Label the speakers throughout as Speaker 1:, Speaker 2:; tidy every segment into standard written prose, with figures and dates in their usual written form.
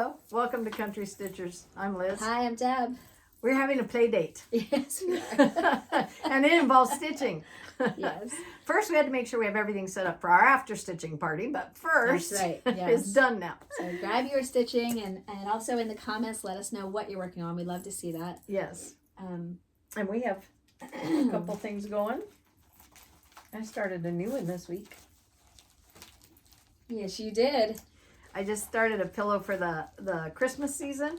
Speaker 1: Hello, welcome to Country Stitchers. I'm Liz.
Speaker 2: Hi, I'm Deb.
Speaker 1: We're having a play date.
Speaker 2: Yes, we are.
Speaker 1: And it involves stitching.
Speaker 2: Yes.
Speaker 1: First, we had to make sure we have everything set up for our after stitching party, but first,
Speaker 2: That's right. Yes.
Speaker 1: it's done now.
Speaker 2: So grab your stitching and also in the comments, let us know what you're working on. We'd love to see that.
Speaker 1: Yes. And we have a couple things going. I started a new one this week.
Speaker 2: Yes, you did.
Speaker 1: I just started a pillow for the Christmas season.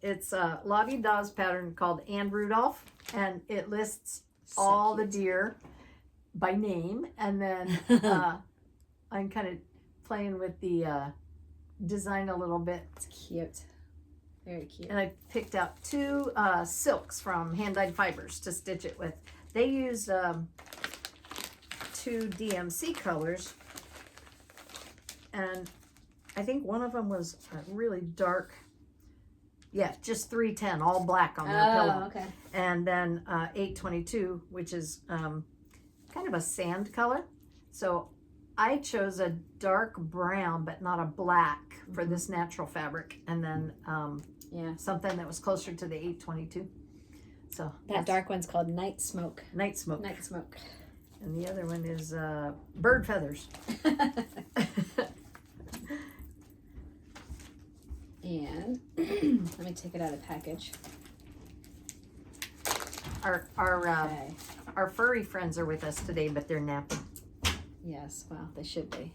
Speaker 1: It's a Lottie Dawes pattern called Anne Rudolph, and it lists
Speaker 2: So
Speaker 1: all
Speaker 2: cute.
Speaker 1: the deer by name, and then I'm kind of playing with the design a little bit.
Speaker 2: It's cute. Very cute.
Speaker 1: And I picked out two silks from Hand Dyed Fibers to stitch it with. They used two DMC colors, and I think one of them was a really dark, just 310, all black on their pillow.
Speaker 2: Oh, okay.
Speaker 1: And then 822, which is kind of a sand color. So I chose a dark brown, but not a black for this natural fabric. And then something that was closer to the 822. So
Speaker 2: That dark one's called Night Smoke.
Speaker 1: Night Smoke.
Speaker 2: Night Smoke.
Speaker 1: And the other one is bird feathers.
Speaker 2: And let me take it out of the package.
Speaker 1: Our furry friends are with us today, but they're napping.
Speaker 2: Yes, well, they should be.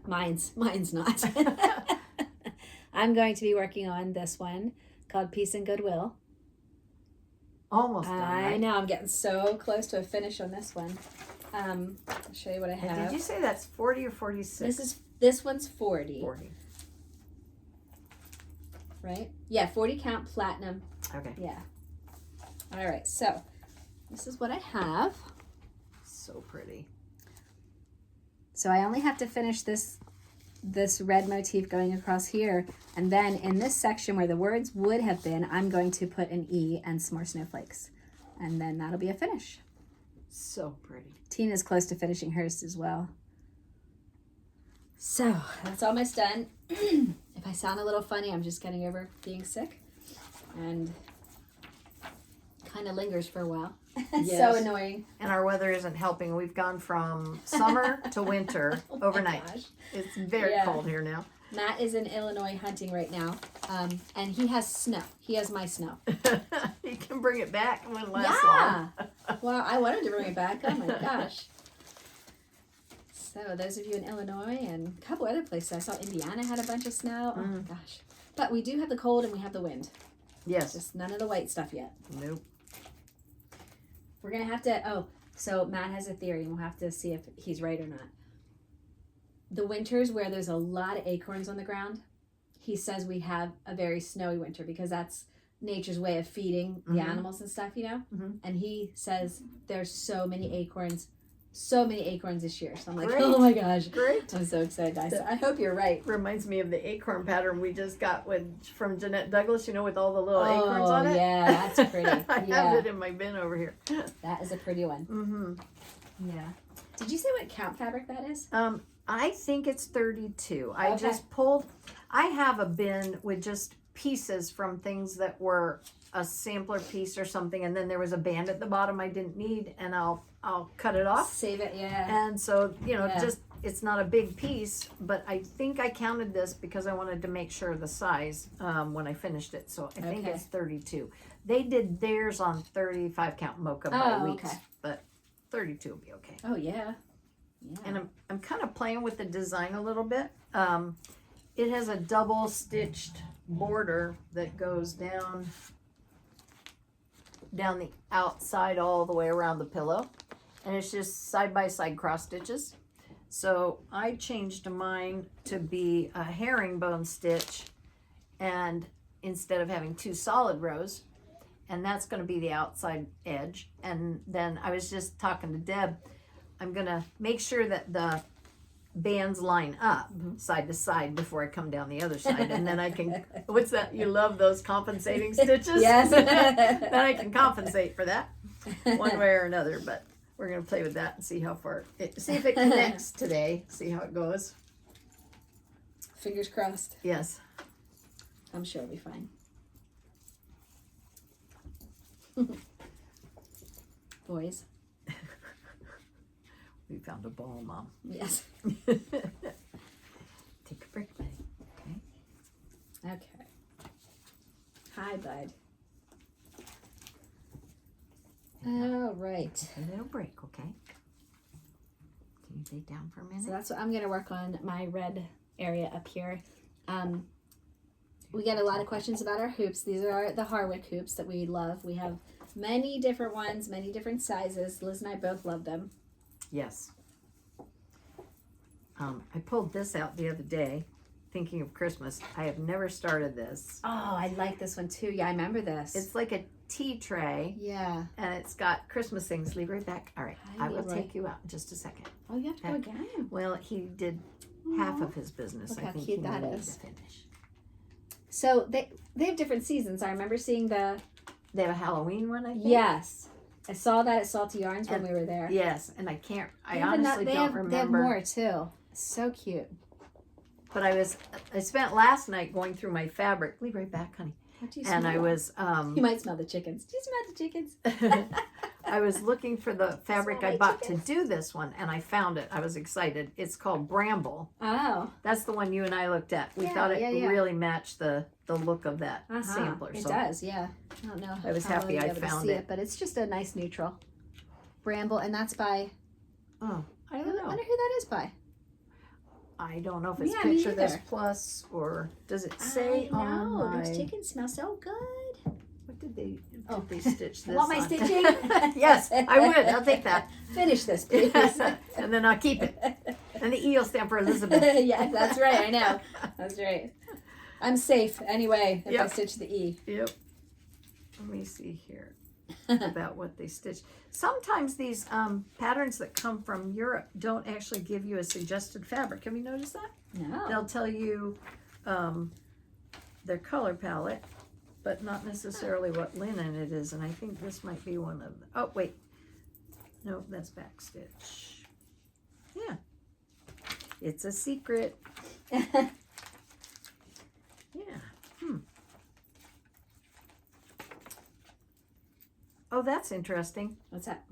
Speaker 2: Mine's not. I'm going to be working on this one called Peace and Goodwill.
Speaker 1: Almost done,
Speaker 2: I
Speaker 1: right?
Speaker 2: know, I'm getting so close to a finish on this one. I'll show you what I
Speaker 1: And
Speaker 2: have.
Speaker 1: did you say that's 40 or 46?
Speaker 2: This one's 40.
Speaker 1: 40.
Speaker 2: Right? Yeah, 40 count platinum.
Speaker 1: Okay.
Speaker 2: Yeah. All right, so this is what I have.
Speaker 1: So pretty.
Speaker 2: So I only have to finish this red motif going across here, and then in this section where the words would have been, I'm going to put an E and some more snowflakes, and then that'll be a finish.
Speaker 1: So pretty.
Speaker 2: Tina's close to finishing hers as well. So that's almost done. If I sound a little funny, I'm just getting over being sick, and kind of lingers for a while. It's so
Speaker 1: Yes.
Speaker 2: annoying.
Speaker 1: And our weather isn't helping. We've gone from summer to winter overnight.
Speaker 2: Gosh.
Speaker 1: It's very cold here now.
Speaker 2: Matt is in Illinois hunting right now, and he has snow. He has my snow.
Speaker 1: You can bring it back. It wouldn't last long.
Speaker 2: Well, I wanted to bring it back. Oh my gosh. So those of you in Illinois and a couple other places, I saw Indiana had a bunch of snow. Oh my gosh. But we do have the cold and we have the wind.
Speaker 1: Yes.
Speaker 2: Just none of the white stuff yet.
Speaker 1: Nope.
Speaker 2: We're going to have to, so Matt has a theory and we'll have to see if he's right or not. The winters where there's a lot of acorns on the ground, he says we have a very snowy winter because that's nature's way of feeding the animals and stuff, you know? And he says there's so many acorns this year. So I'm like,
Speaker 1: Great.
Speaker 2: oh my gosh.
Speaker 1: Great.
Speaker 2: I'm so excited, guys. So I hope you're right.
Speaker 1: Reminds me of the acorn pattern we just got from Jeanette Douglas, with all the little acorns on it.
Speaker 2: Yeah, that's pretty.
Speaker 1: I
Speaker 2: Yeah,
Speaker 1: have it in my bin over here.
Speaker 2: that is a pretty one.
Speaker 1: Mm-hmm.
Speaker 2: Yeah. Did you say what count fabric that is?
Speaker 1: I think it's 32. I
Speaker 2: Okay.
Speaker 1: just I have a bin with just pieces from things that were a sampler piece or something, and then there was a band at the bottom I didn't need, and I'll cut it off.
Speaker 2: Save it, yeah.
Speaker 1: And so,
Speaker 2: Yeah.
Speaker 1: just it's not a big piece, but I think I counted this because I wanted to make sure the size when I finished it. So I think
Speaker 2: Okay.
Speaker 1: it's 32. They did theirs on 35 count mocha by weeks,
Speaker 2: okay.
Speaker 1: but 32 will be okay.
Speaker 2: Oh, yeah. Yeah.
Speaker 1: And I'm kind of playing with the design a little bit. It has a double stitched border that goes down the outside all the way around the pillow, and it's just side by side cross stitches. So I changed mine to be a herringbone stitch, and instead of having two solid rows, and that's going to be the outside edge. And then I was just talking to Deb, I'm going to make sure that the bands line up side to side before I come down the other side, and then I can, what's that, you love those compensating stitches?
Speaker 2: Yes.
Speaker 1: Then I can compensate for that one way or another. But we're going to play with that and see how far see if it connects today, see how it goes.
Speaker 2: Fingers crossed.
Speaker 1: Yes.
Speaker 2: I'm sure it'll be fine. Boys.
Speaker 1: We found a ball, Mom.
Speaker 2: Yes.
Speaker 1: Take a break, buddy. Okay.
Speaker 2: Okay. Hi, bud. All right.
Speaker 1: Take a little break, okay? Can you lay down for a minute?
Speaker 2: So that's what I'm going to work on, my red area up here. We get a lot of questions about our hoops. These are the Harwick hoops that we love. We have many different ones, many different sizes. Liz and I both love them.
Speaker 1: Yes. I pulled this out the other day, thinking of Christmas. I have never started this.
Speaker 2: Oh, I like this one too. Yeah, I remember this.
Speaker 1: It's like a tea tray.
Speaker 2: Yeah.
Speaker 1: And it's got Christmas things. Leave right back. All right. I will take you out in just a second.
Speaker 2: Oh, you have to go again.
Speaker 1: Well, he did half of his business.
Speaker 2: Look
Speaker 1: I
Speaker 2: how
Speaker 1: think
Speaker 2: cute
Speaker 1: he
Speaker 2: that
Speaker 1: needed
Speaker 2: is.
Speaker 1: to finish.
Speaker 2: So they have different seasons. I remember seeing the...
Speaker 1: They have a Halloween one, I think.
Speaker 2: Yes. I saw that at Salty Yarns when
Speaker 1: And-
Speaker 2: we were there.
Speaker 1: Yes, and I
Speaker 2: They
Speaker 1: honestly don't
Speaker 2: have
Speaker 1: remember.
Speaker 2: more too. So cute.
Speaker 1: But I spent last night going through my fabric. Leave right back, honey.
Speaker 2: What do you
Speaker 1: And
Speaker 2: smell?
Speaker 1: I was
Speaker 2: You might smell the chickens. Do you smell the chickens?
Speaker 1: I was looking for the fabric
Speaker 2: Smell
Speaker 1: I
Speaker 2: like
Speaker 1: bought
Speaker 2: chickens.
Speaker 1: to do this one, and I found it. I was excited. It's called Bramble.
Speaker 2: Oh.
Speaker 1: That's the one you and I looked at. We
Speaker 2: Yeah,
Speaker 1: thought it
Speaker 2: yeah, yeah.
Speaker 1: really matched the look of that
Speaker 2: Uh-huh.
Speaker 1: sampler.
Speaker 2: It
Speaker 1: so
Speaker 2: does, yeah. I don't know.
Speaker 1: I was
Speaker 2: how
Speaker 1: happy
Speaker 2: you'll be
Speaker 1: I
Speaker 2: able to
Speaker 1: found
Speaker 2: see
Speaker 1: it.
Speaker 2: But it's just a nice neutral. Bramble, and that's by...
Speaker 1: Oh, I
Speaker 2: I
Speaker 1: don't know.
Speaker 2: wonder who that is by.
Speaker 1: I don't know if it's
Speaker 2: Yeah, me
Speaker 1: Picture This
Speaker 2: neither.
Speaker 1: Plus or does it say
Speaker 2: I
Speaker 1: on
Speaker 2: know.
Speaker 1: my...
Speaker 2: Those chickens smell so good.
Speaker 1: What did they
Speaker 2: Oh.
Speaker 1: stitch this
Speaker 2: Want my
Speaker 1: on?
Speaker 2: stitching?
Speaker 1: Yes, I would. I'll take that.
Speaker 2: Finish this, please.
Speaker 1: And then I'll keep it. And the E will stand for Elizabeth.
Speaker 2: Yeah, that's right. I know. That's right. I'm safe anyway if I
Speaker 1: Yep.
Speaker 2: stitch the E.
Speaker 1: Yep. Let me see here about what they stitch. Sometimes these patterns that come from Europe don't actually give you a suggested fabric. Have you noticed that?
Speaker 2: No.
Speaker 1: They'll tell you their color palette, but not necessarily what linen it is. And I think this might be one of them. Oh, wait. No, that's back stitch. Yeah. It's a secret. Yeah. Oh, that's interesting.
Speaker 2: What's that?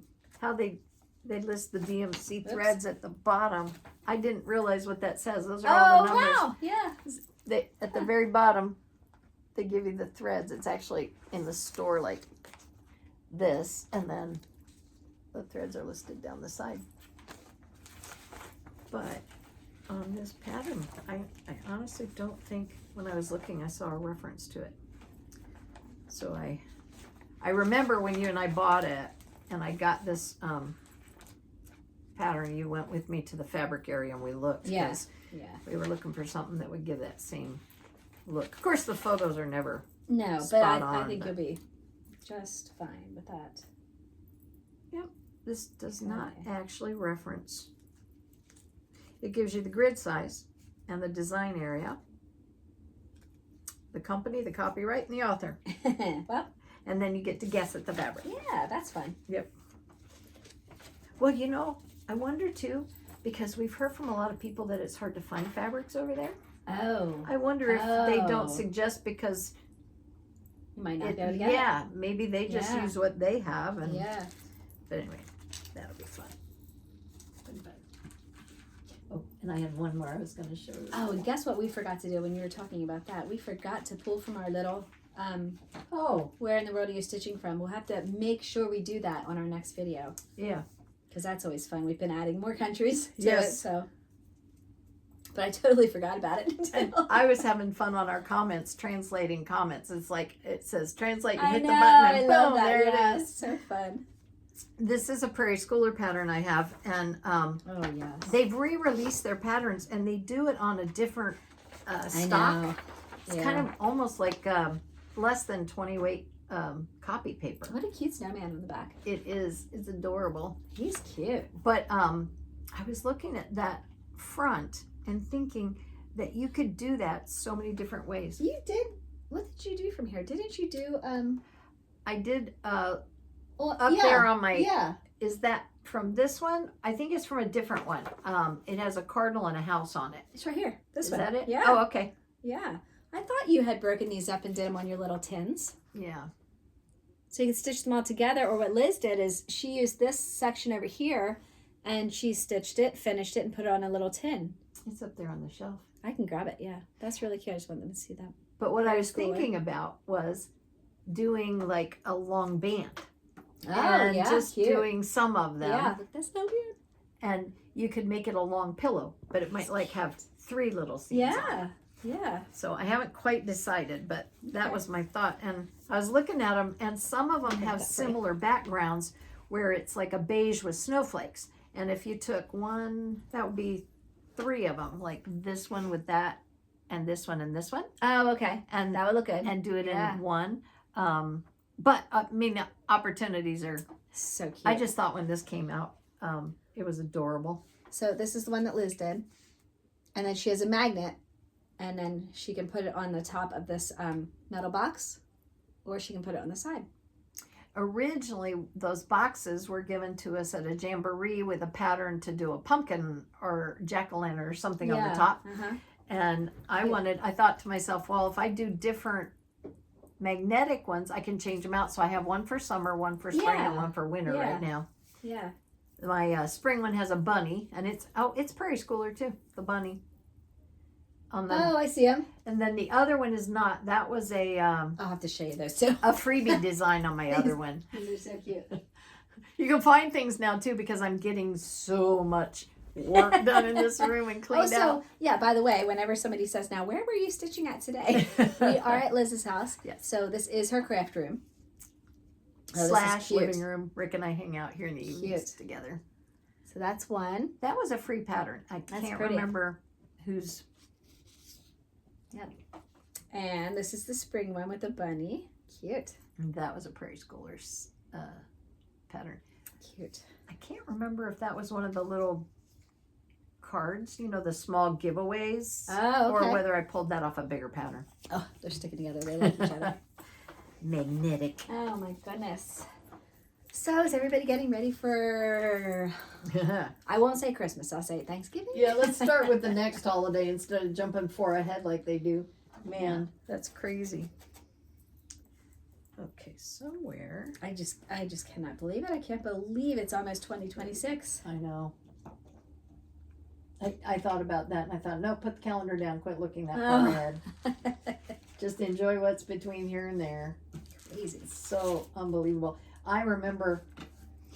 Speaker 1: How they list the DMC
Speaker 2: Oops.
Speaker 1: threads at the bottom. I didn't realize what that says. Those are all the numbers.
Speaker 2: Wow. Yeah.
Speaker 1: They at the very bottom, they give you the threads. It's actually in the store like this, and then the threads are listed down the side. But on this pattern, I honestly don't think when I was looking I saw a reference to it. So I remember when you and I bought it, and I got this pattern. You went with me to the fabric area and we looked.
Speaker 2: Yeah.
Speaker 1: 'Cause
Speaker 2: Yeah.
Speaker 1: we were looking for something that would give that same look. Of course, the photos are never.
Speaker 2: No, but
Speaker 1: Spot
Speaker 2: I
Speaker 1: on,
Speaker 2: think
Speaker 1: but-
Speaker 2: you'll be just fine with that.
Speaker 1: This does not
Speaker 2: Okay.
Speaker 1: actually reference. It gives you the grid size and the design area, the company, the copyright, and the author.
Speaker 2: Well,
Speaker 1: And then you get to guess at the fabric.
Speaker 2: yeah, that's fun.
Speaker 1: Well, you know, I wonder too, because we've heard from a lot of people that it's hard to find fabrics over there.
Speaker 2: Oh,
Speaker 1: I wonder if they
Speaker 2: Oh.
Speaker 1: don't suggest because,
Speaker 2: you might not be able to get
Speaker 1: yeah, maybe they just
Speaker 2: Yeah.
Speaker 1: use what they have.
Speaker 2: it.
Speaker 1: And
Speaker 2: Yeah.
Speaker 1: But anyway, that'll be fun. Oh, and I had one more I was going to show you.
Speaker 2: Oh, and guess what we forgot to do when you were talking about that? We forgot to pull from our little,
Speaker 1: Oh,
Speaker 2: where in the world are you stitching from? We'll have to make sure we do that on our next video.
Speaker 1: yeah.
Speaker 2: Because that's always fun. We've been adding more countries to
Speaker 1: Yes.
Speaker 2: it, so. But I totally forgot about it.
Speaker 1: And I was having fun on our comments, translating comments. It's like, it says translate, you
Speaker 2: I
Speaker 1: hit
Speaker 2: know,
Speaker 1: the button, and
Speaker 2: I
Speaker 1: boom,
Speaker 2: love that.
Speaker 1: there
Speaker 2: Yeah,
Speaker 1: it
Speaker 2: it's
Speaker 1: is.
Speaker 2: so fun.
Speaker 1: This is a Prairie Schooler pattern I have, and
Speaker 2: Oh, yes.
Speaker 1: they've re-released their patterns, and they do it on a different
Speaker 2: I
Speaker 1: stock.
Speaker 2: know.
Speaker 1: It's
Speaker 2: Yeah.
Speaker 1: kind of almost like less than 20 weight copy paper.
Speaker 2: What a cute snowman on the back.
Speaker 1: It is, it's adorable.
Speaker 2: He's cute.
Speaker 1: But I was looking at that front and thinking that you could do that so many different ways.
Speaker 2: You did. What did you do from here? Didn't you do
Speaker 1: I did
Speaker 2: well,
Speaker 1: up
Speaker 2: yeah,
Speaker 1: there on my,
Speaker 2: Yeah.
Speaker 1: is that from this one? I think it's from a different one. It has a cardinal and a house on it.
Speaker 2: It's right here. This
Speaker 1: Is
Speaker 2: one.
Speaker 1: that it?
Speaker 2: Yeah.
Speaker 1: Oh, okay.
Speaker 2: Yeah. I thought you had broken these up and did them on your little tins.
Speaker 1: Yeah.
Speaker 2: So you can stitch them all together, or what Liz did is she used this section over here and she stitched it, finished it, and put it on a little tin.
Speaker 1: It's up there on the shelf.
Speaker 2: I can grab it, yeah. That's really cute. I just want them to see that.
Speaker 1: But what I was thinking about was doing like a long band.
Speaker 2: Oh,
Speaker 1: and
Speaker 2: yeah,
Speaker 1: just
Speaker 2: cute.
Speaker 1: doing some of them.
Speaker 2: Yeah, that's so cute.
Speaker 1: And you could make it a long pillow, but it might like have 3 little seams on it.
Speaker 2: Yeah, yeah.
Speaker 1: So I haven't quite decided, but that was my thought. And I was looking at them, and some of them have similar backgrounds where it's like a beige with snowflakes. And if you took one, that would be 3 of them, like this one with that, and this one and this one.
Speaker 2: Oh, okay.
Speaker 1: And
Speaker 2: that would look good.
Speaker 1: And do it
Speaker 2: Yeah.
Speaker 1: in one. But I mean, opportunities are
Speaker 2: So cute.
Speaker 1: I just thought when this came out, it was adorable.
Speaker 2: So this is the one that Liz did. And then she has a magnet. And then she can put it on the top of this metal box. Or she can put it on the side.
Speaker 1: Originally, those boxes were given to us at a jamboree with a pattern to do a pumpkin or jack-o'-lantern or something on the top.
Speaker 2: Uh-huh.
Speaker 1: And I thought to myself, well, if I do different magnetic ones, I can change them out. So I have one for summer, one for spring, and one for winter right now.
Speaker 2: Yeah.
Speaker 1: My spring one has a bunny, and it's Prairie Schooler too, the bunny. On the,
Speaker 2: Oh, I see them.
Speaker 1: and then the other one is not. That was
Speaker 2: I'll have to show you those too.
Speaker 1: a freebie design on my other one.
Speaker 2: They're so cute.
Speaker 1: You can find things now too because I'm getting so much work done in this room and cleaned out.
Speaker 2: Yeah, by the way, whenever somebody says, now, where were you stitching at today? We are at Liz's house.
Speaker 1: Yes.
Speaker 2: So this is her craft room. Oh,
Speaker 1: Slash living room. Rick and I hang out here in the evenings
Speaker 2: Cute.
Speaker 1: together.
Speaker 2: So that's one.
Speaker 1: That was a free pattern. I can't
Speaker 2: pretty.
Speaker 1: remember whose.
Speaker 2: Yep. And this is the spring one with the bunny. Cute.
Speaker 1: That was a Prairie Schoolers pattern.
Speaker 2: Cute.
Speaker 1: I can't remember if that was one of the little cards, the small giveaways.
Speaker 2: Oh, okay.
Speaker 1: Or whether I pulled that off a bigger pattern.
Speaker 2: Oh, they're sticking together. They like each other.
Speaker 1: Magnetic.
Speaker 2: Oh my goodness. So is everybody getting ready for, I won't say Christmas, I'll say Thanksgiving.
Speaker 1: Yeah, let's start with the next holiday instead of jumping 4 ahead like they do. Man, that's crazy. Okay, somewhere.
Speaker 2: I just cannot believe it. I can't believe it's almost 2026.
Speaker 1: I know. I thought about that and I thought, no, put the calendar down, quit looking that far ahead. Just enjoy what's between here and there.
Speaker 2: Crazy.
Speaker 1: It's so unbelievable. I remember,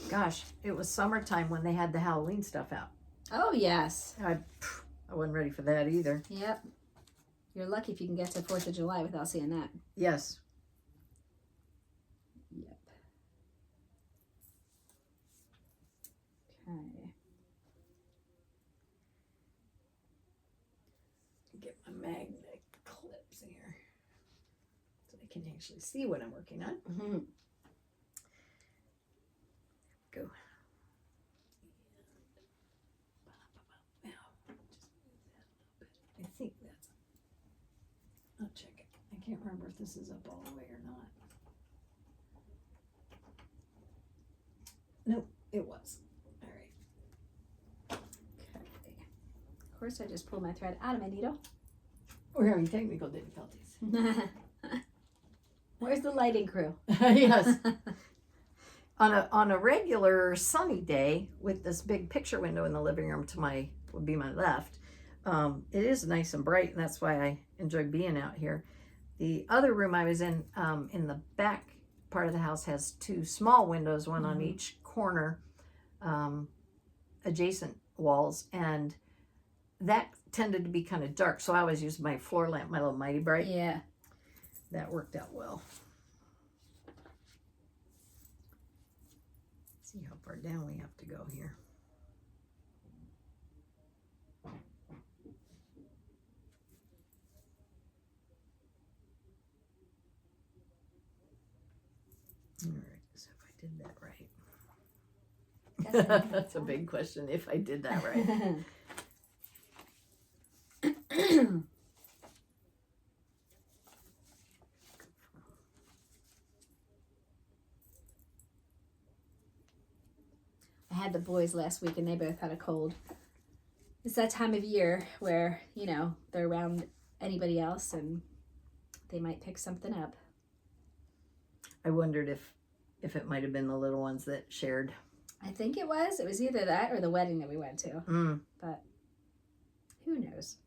Speaker 1: gosh, it was summertime when they had the Halloween stuff out.
Speaker 2: Oh, yes.
Speaker 1: I wasn't ready for that either.
Speaker 2: Yep. You're lucky if you can get to 4th of July without seeing that.
Speaker 1: Yes.
Speaker 2: Yep. Okay.
Speaker 1: Get my magnet clips here so I can actually see what I'm working on.
Speaker 2: Mm-hmm.
Speaker 1: Go. Now, I think that's. I'll check it. I can't remember if this is up all the way or not. Nope, it was. All right.
Speaker 2: Okay. Of course, I just pulled my thread out of my needle.
Speaker 1: We're having technical difficulties.
Speaker 2: Where's the lighting crew?
Speaker 1: Yes. On a regular sunny day with this big picture window in the living room would be my left, it is nice and bright, and that's why I enjoy being out here. The other room I was in the back part of the house has 2 small windows, one on each corner, adjacent walls, and that tended to be kind of dark, so I always used my floor lamp, my little Mighty Bright.
Speaker 2: Yeah.
Speaker 1: That worked out well. See how far down we have to go here. All right, so if I did that right. That's a big question, if I did that right.
Speaker 2: I had the boys last week and they both had a cold. It's that time of year where, they're around anybody else and they might pick something up.
Speaker 1: I wondered if it might have been the little ones that shared.
Speaker 2: I think it was either that or the wedding that we went to, but who knows.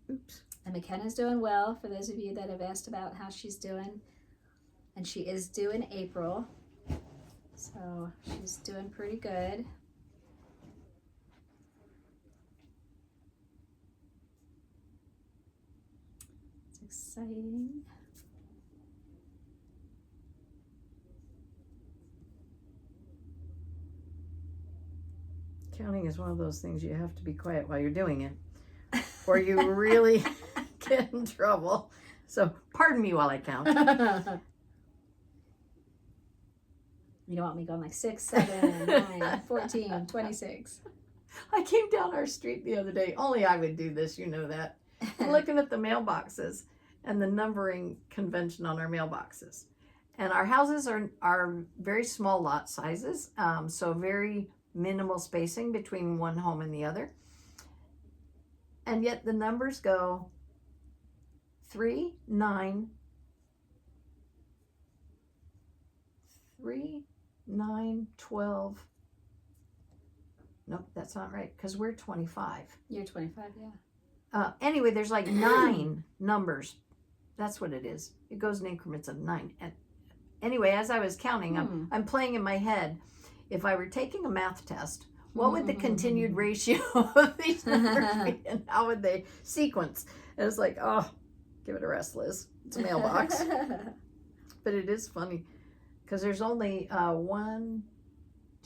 Speaker 1: Oops.
Speaker 2: And McKenna's doing well, for those of you that have asked about how she's doing. And she is due in April. So she's doing pretty good. It's exciting.
Speaker 1: Counting is one of those things you have to be quiet while you're doing it, or you really get in trouble. So pardon me while I count.
Speaker 2: You don't want me going like 6, 7, 9, 14, 26.
Speaker 1: I came down our street the other day. Only I would do this, you know that. Looking at the mailboxes and the numbering convention on our mailboxes. And our houses are very small lot sizes, so very minimal spacing between one home and the other. And yet the numbers go 3, 9, 3, 9, 12. Nope, that's not right, because we're 25.
Speaker 2: You're 25, yeah.
Speaker 1: Anyway, there's like 9 numbers. That's what it is. It goes in increments of 9. And anyway, as I was counting, I'm playing in my head. If I were taking a math test, what would the continued ratio of these numbers be, and how would they sequence? And it's like, oh, give it a rest, Liz. It's a mailbox. But it is funny, because there's only 1,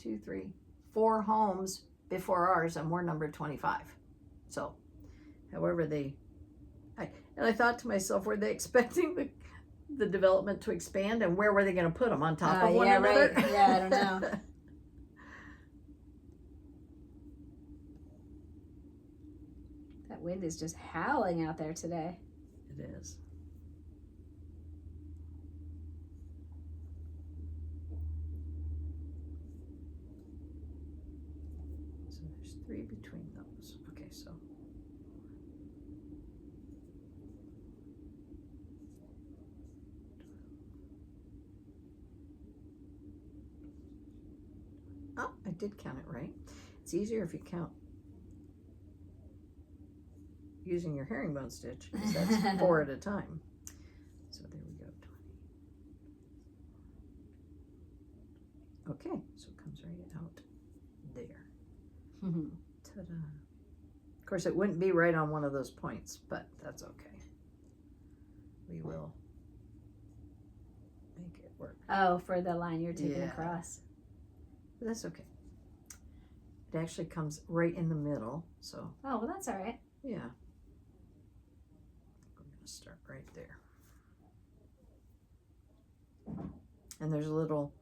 Speaker 1: 2, 3, 4 homes before ours, and we're number 25. So, however I thought to myself, were they expecting the development to expand, and where were they going to put them, on top of one another?
Speaker 2: Right. Yeah, I don't know. That wind is just howling out there today.
Speaker 1: It is. So there's 3 between those. Okay, so. Oh, I did count it right. It's easier if you count using your herringbone stitch, because that's 4 at a time. So there we go, 20. Okay, so it comes right out there. Ta-da. Of course, it wouldn't be right on one of those points, but that's okay. We will make it work.
Speaker 2: Oh, for the line you're taking
Speaker 1: Yeah.
Speaker 2: across.
Speaker 1: But that's okay. It actually comes right in the middle, so
Speaker 2: Oh, well, that's all right.
Speaker 1: yeah. I'm going to start right there. And there's a little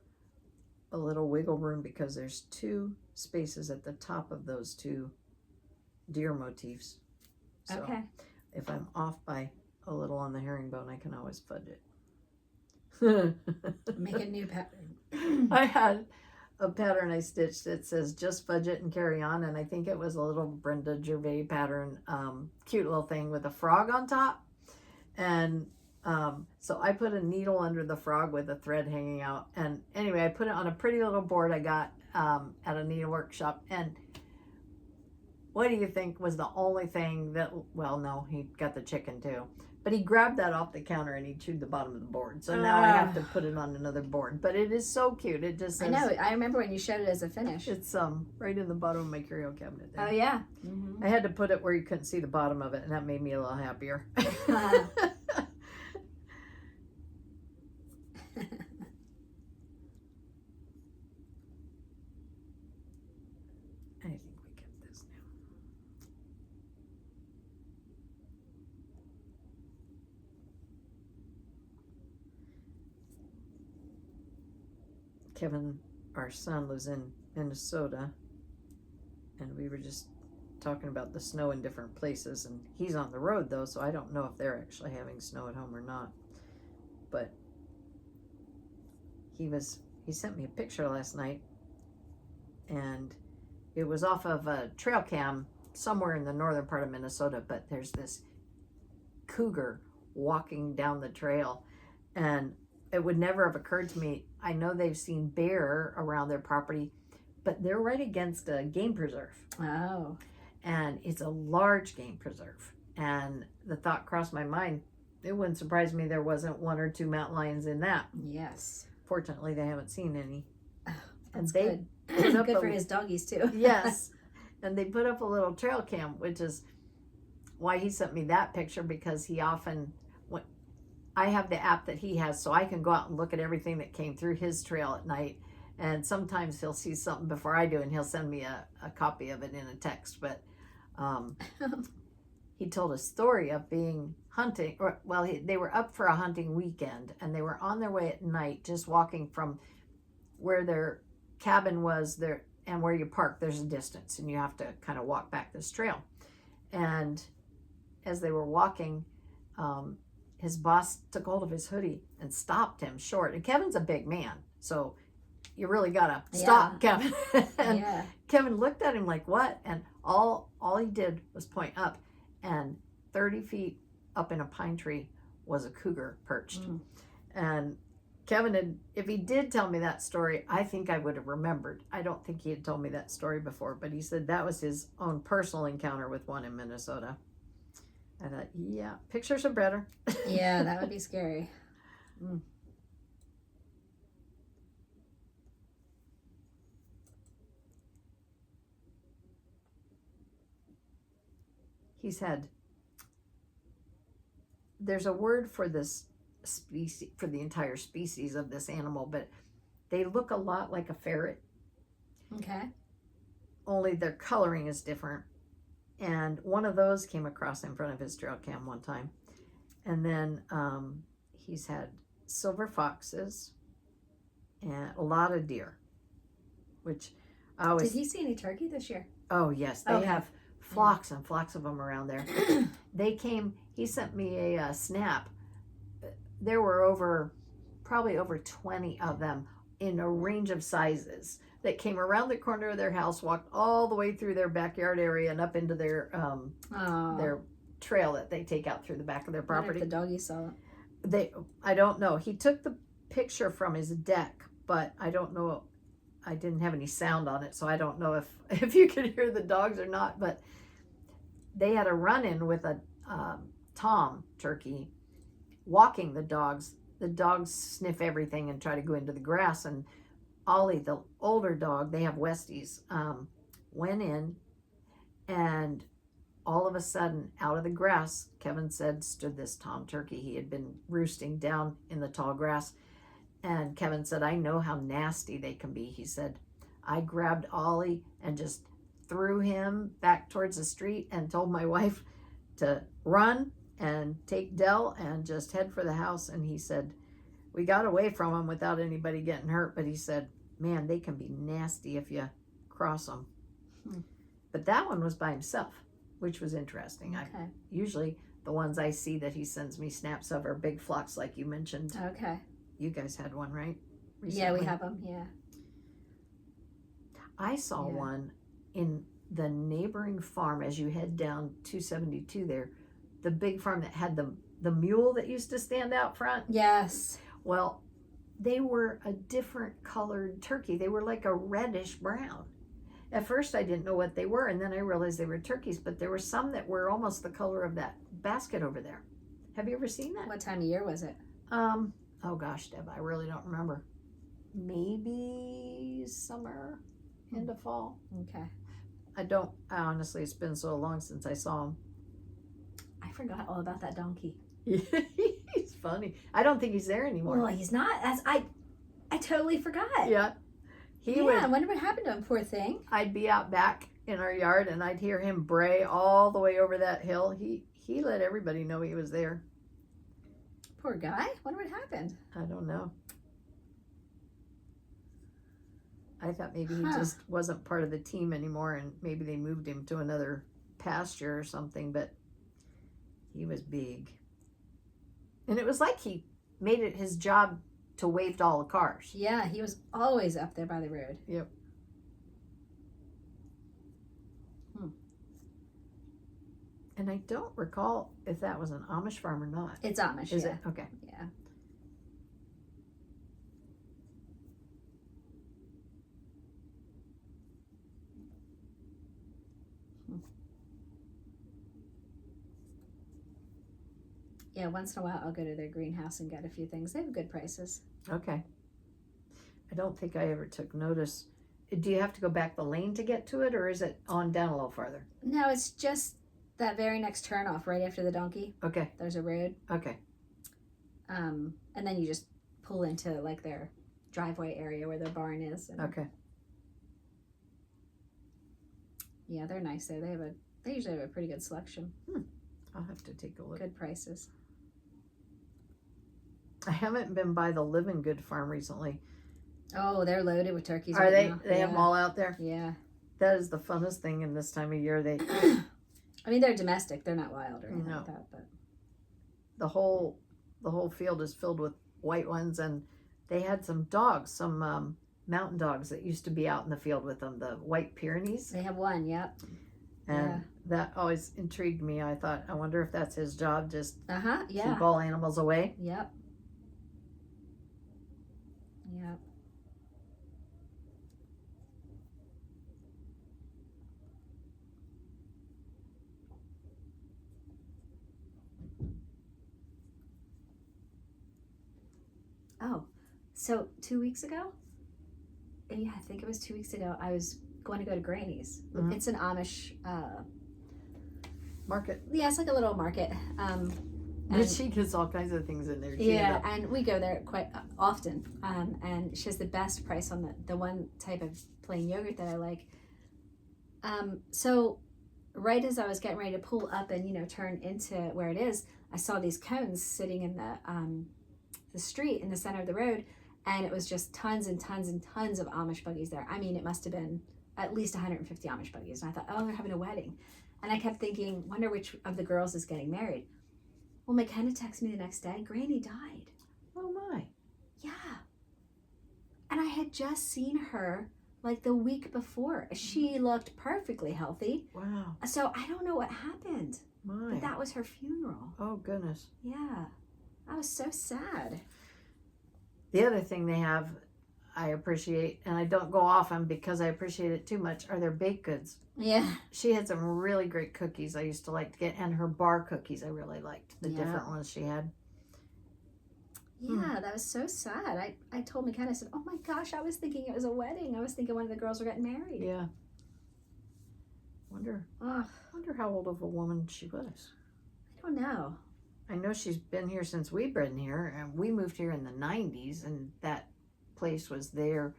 Speaker 1: wiggle room, because there's 2 spaces at the top of those 2 deer motifs. So
Speaker 2: Okay.
Speaker 1: if I'm off by a little on the herringbone, I can always fudge it.
Speaker 2: Make a new pattern.
Speaker 1: I had a pattern I stitched that says just fudge it and carry on, and I think it was a little Brenda Gervais pattern, cute little thing with a frog on top. And so I put a needle under the frog with a thread hanging out, and anyway, I put it on a pretty little board I got at a needlework shop. And what do you think was the only thing that, well, no, he got the chicken too, but he grabbed that off the counter and he chewed the bottom of the board. So now I have to put it on another board. But it is so cute. It just says,
Speaker 2: I know. I remember when you showed it as a finish.
Speaker 1: it's right in the bottom of my curio cabinet there.
Speaker 2: Oh, yeah.
Speaker 1: I had to put it where you couldn't see the bottom of it, and that made me a little happier. I think we get this now. Kevin, our son, lives in Minnesota, and we were just talking about the snow in different places, and he's on the road though, so I don't know if they're actually having snow at home or not. But he sent me a picture last night, and it was off of a trail cam somewhere in the northern part of Minnesota, but there's this cougar walking down the trail, and it would never have occurred to me. I know they've seen bear around their property, but they're right against a game preserve.
Speaker 2: Oh.
Speaker 1: And it's a large game preserve. And the thought crossed my mind, it wouldn't surprise me there wasn't 1 or 2 mountain lions in that.
Speaker 2: Yes.
Speaker 1: Fortunately, they haven't seen any.
Speaker 2: That's
Speaker 1: good.
Speaker 2: Good for his doggies too.
Speaker 1: Yes. And they put up a little trail cam, which is why he sent me that picture, because he often, I have the app that he has, so I can go out and look at everything that came through his trail at night. And sometimes he'll see something before I do, and he'll send me a copy of it in a text. But he told a story of being hunting, or they were up for a hunting weekend, and they were on their way at night, just walking from where their cabin was there, and where you park, there's a distance, and you have to kind of walk back this trail. And as they were walking, his boss took hold of his hoodie and stopped him short. And Kevin's a big man, so you really gotta stop, Kevin. And Kevin looked at him like, what? And all he did was point up, and 30 feet up in a pine tree was a cougar perched. And Kevin if he did tell me that story, I think I would have remembered. I don't think he had told me that story before, but he said that was his own personal encounter with one in Minnesota. I thought, yeah, pictures are better.
Speaker 2: Yeah, that would be scary.
Speaker 1: There's a word for this species, for the entire species of this animal, but they look a lot like a ferret.
Speaker 2: Okay.
Speaker 1: Only their coloring is different. And one of those came across in front of his trail cam one time. And then he's had silver foxes and a lot of deer, which I always...
Speaker 2: Did he see any turkey this year?
Speaker 1: Oh, yes. They have flocks and flocks of them around there. He sent me a snap. There were probably over 20 of them in a range of sizes that came around the corner of their house, walked all the way through their backyard area and up into their trail that they take out through the back of their property.
Speaker 2: What if the doggy saw it?
Speaker 1: I don't know. He took the picture from his deck, but I don't know. I didn't have any sound on it, so I don't know if you could hear the dogs or not. But they had a run-in with a tom turkey walking the dogs. The dogs sniff everything and try to go into the grass, and Ollie, the older dog, they have Westies, went in, and all of a sudden, out of the grass, Kevin said, stood this tom turkey. He had been roosting down in the tall grass. And Kevin said, I know how nasty they can be. He said, I grabbed Ollie and just threw him back towards the street and told my wife to run and take Dell and just head for the house. And he said, we got away from him without anybody getting hurt. But he said, man, they can be nasty if you cross them. But that one was by himself, which was interesting.
Speaker 2: Okay.
Speaker 1: Usually the ones I see that he sends me snaps of are big flocks like you mentioned.
Speaker 2: Okay.
Speaker 1: You guys had one, right? Recently?
Speaker 2: Yeah, we have them, yeah.
Speaker 1: I saw one in the neighboring farm as you head down 272 there. The big farm that had the mule that used to stand out front.
Speaker 2: Yes.
Speaker 1: Well, they were a different colored turkey. They were like a reddish brown. At first I didn't know what they were, and then I realized they were turkeys, but there were some that were almost the color of that basket over there. Have you ever seen that?
Speaker 2: What time of year was it?
Speaker 1: Oh gosh, Deb, I really don't remember. Maybe summer into fall.
Speaker 2: Okay.
Speaker 1: Honestly, it's been so long since I saw him.
Speaker 2: I forgot all about that donkey.
Speaker 1: He's funny. I don't think he's there anymore.
Speaker 2: Well, he's not. I totally forgot.
Speaker 1: Yeah.
Speaker 2: I wonder what happened to him, poor thing.
Speaker 1: I'd be out back in our yard and I'd hear him bray all the way over that hill. He let everybody know he was there.
Speaker 2: Poor guy. Wonder what happened.
Speaker 1: I don't know. I thought maybe he just wasn't part of the team anymore, and maybe they moved him to another pasture or something, but he was big. And it was like he made it his job to wave to all the cars.
Speaker 2: Yeah, he was always up there by the road.
Speaker 1: Yep. And I don't recall if that was an Amish farm or not.
Speaker 2: It's Amish,
Speaker 1: Is
Speaker 2: yeah.
Speaker 1: it? Okay.
Speaker 2: Yeah. Yeah, once in a while I'll go to their greenhouse and get a few things. They have good prices.
Speaker 1: Okay. I don't think I ever took notice. Do you have to go back the lane to get to it, or is it on down a little farther?
Speaker 2: No, it's just that very next turn off right after the donkey.
Speaker 1: Okay.
Speaker 2: There's a road.
Speaker 1: Okay.
Speaker 2: And then you just pull into like their driveway area where their barn is. And
Speaker 1: Okay.
Speaker 2: yeah, they're nice there. They usually have a pretty good selection.
Speaker 1: I'll have to take a look.
Speaker 2: Good prices.
Speaker 1: I haven't been by the Living Good farm recently.
Speaker 2: Oh, they're loaded with turkeys.
Speaker 1: Are
Speaker 2: right
Speaker 1: they?
Speaker 2: now.
Speaker 1: They have them all out there?
Speaker 2: Yeah.
Speaker 1: That is the funnest thing in this time of year. They
Speaker 2: I mean, they're domestic. They're not wild or anything
Speaker 1: No.
Speaker 2: like that. But
Speaker 1: the whole field is filled with white ones, and they had some dogs, some mountain dogs that used to be out in the field with them, the White Pyrenees.
Speaker 2: they have one. Yep.
Speaker 1: And that always intrigued me. I thought, I wonder if that's his job, just
Speaker 2: Yeah.
Speaker 1: keep all animals away.
Speaker 2: Yep. Yep. Oh, so 2 weeks ago? Yeah, I think it was 2 weeks ago. I was going to go to Granny's.
Speaker 1: Mhm.
Speaker 2: It's an Amish.
Speaker 1: Market.
Speaker 2: Yeah, it's like a little market.
Speaker 1: But
Speaker 2: And-
Speaker 1: she gets all kinds of things in there too.
Speaker 2: Yeah, and we go there quite often. And she has the best price on the one type of plain yogurt that I like. So right as I was getting ready to pull up and turn into where it is, I saw these cones sitting in the street in the center of the road, and it was just tons and tons and tons of Amish buggies there. I mean, it must have been at least 150 Amish buggies. And I thought, oh, they're having a wedding. And I kept thinking, wonder which of the girls is getting married. Well, McKenna texted me the next day, Granny died.
Speaker 1: Oh my.
Speaker 2: Yeah. And I had just seen her like the week before. She looked perfectly healthy.
Speaker 1: Wow.
Speaker 2: So I don't know what happened.
Speaker 1: My.
Speaker 2: But that was her funeral.
Speaker 1: Oh goodness.
Speaker 2: Yeah. I was so sad.
Speaker 1: The other thing they have, I appreciate, and I don't go often because I appreciate it too much, are their baked goods.
Speaker 2: Yeah.
Speaker 1: She had some really great cookies I used to like to get, and her bar cookies I really liked, the
Speaker 2: Yeah.
Speaker 1: different ones she had.
Speaker 2: Yeah, that was so sad. I told McKenna, I said, oh my gosh, I was thinking it was a wedding. I was thinking one of the girls were getting married.
Speaker 1: Yeah. Wonder
Speaker 2: Ugh,
Speaker 1: how old of a woman she was.
Speaker 2: I don't know.
Speaker 1: I know she's been here since we've been here, and we moved here in the 90s, and that place was there.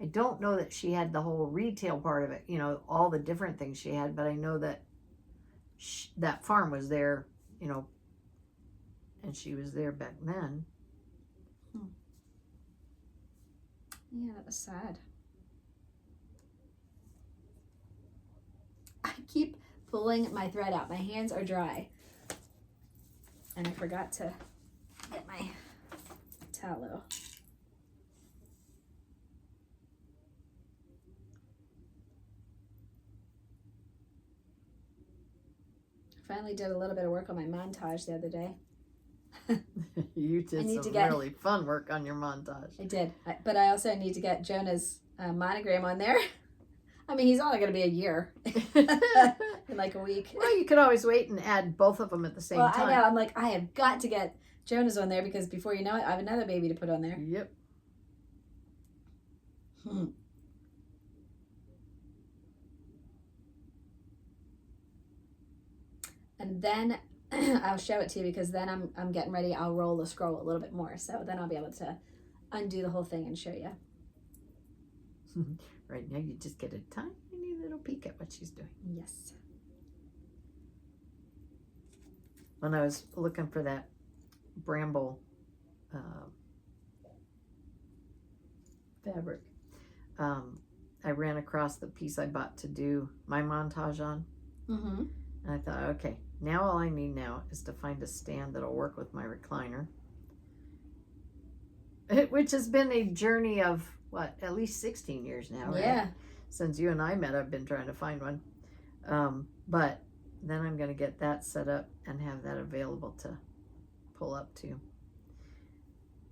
Speaker 1: I don't know that she had the whole retail part of it, all the different things she had, but I know that that farm was there, and she was there back then.
Speaker 2: Yeah, that was sad. I keep pulling my thread out. My hands are dry. And I forgot to get my tallow. I finally did a little bit of work on my montage the other day.
Speaker 1: You did
Speaker 2: need
Speaker 1: some
Speaker 2: to get-
Speaker 1: really fun work on your montage.
Speaker 2: I did. But I also need to get Jonah's monogram on there. I mean, he's only going to be a year in like a week.
Speaker 1: Well, you could always wait and add both of them at the same time.
Speaker 2: I know. I'm like, I have got to get Jonah's on there because before you know it, I have another baby to put on there.
Speaker 1: Yep.
Speaker 2: And then I'll show it to you because then I'm getting ready. I'll roll the scroll a little bit more. So then I'll be able to undo the whole thing and show you.
Speaker 1: Right now you just get a tiny little peek at what she's doing.
Speaker 2: Yes.
Speaker 1: When I was looking for that bramble fabric, I ran across the piece I bought to do my montage on.
Speaker 2: Mm-hmm.
Speaker 1: And I thought, okay, now all I need now is to find a stand that'll work with my recliner. Which has been a journey of, what, at least 16 years now, right?
Speaker 2: Yeah.
Speaker 1: Since you and I met, I've been trying to find one. But then I'm going to get that set up and have that available to pull up to.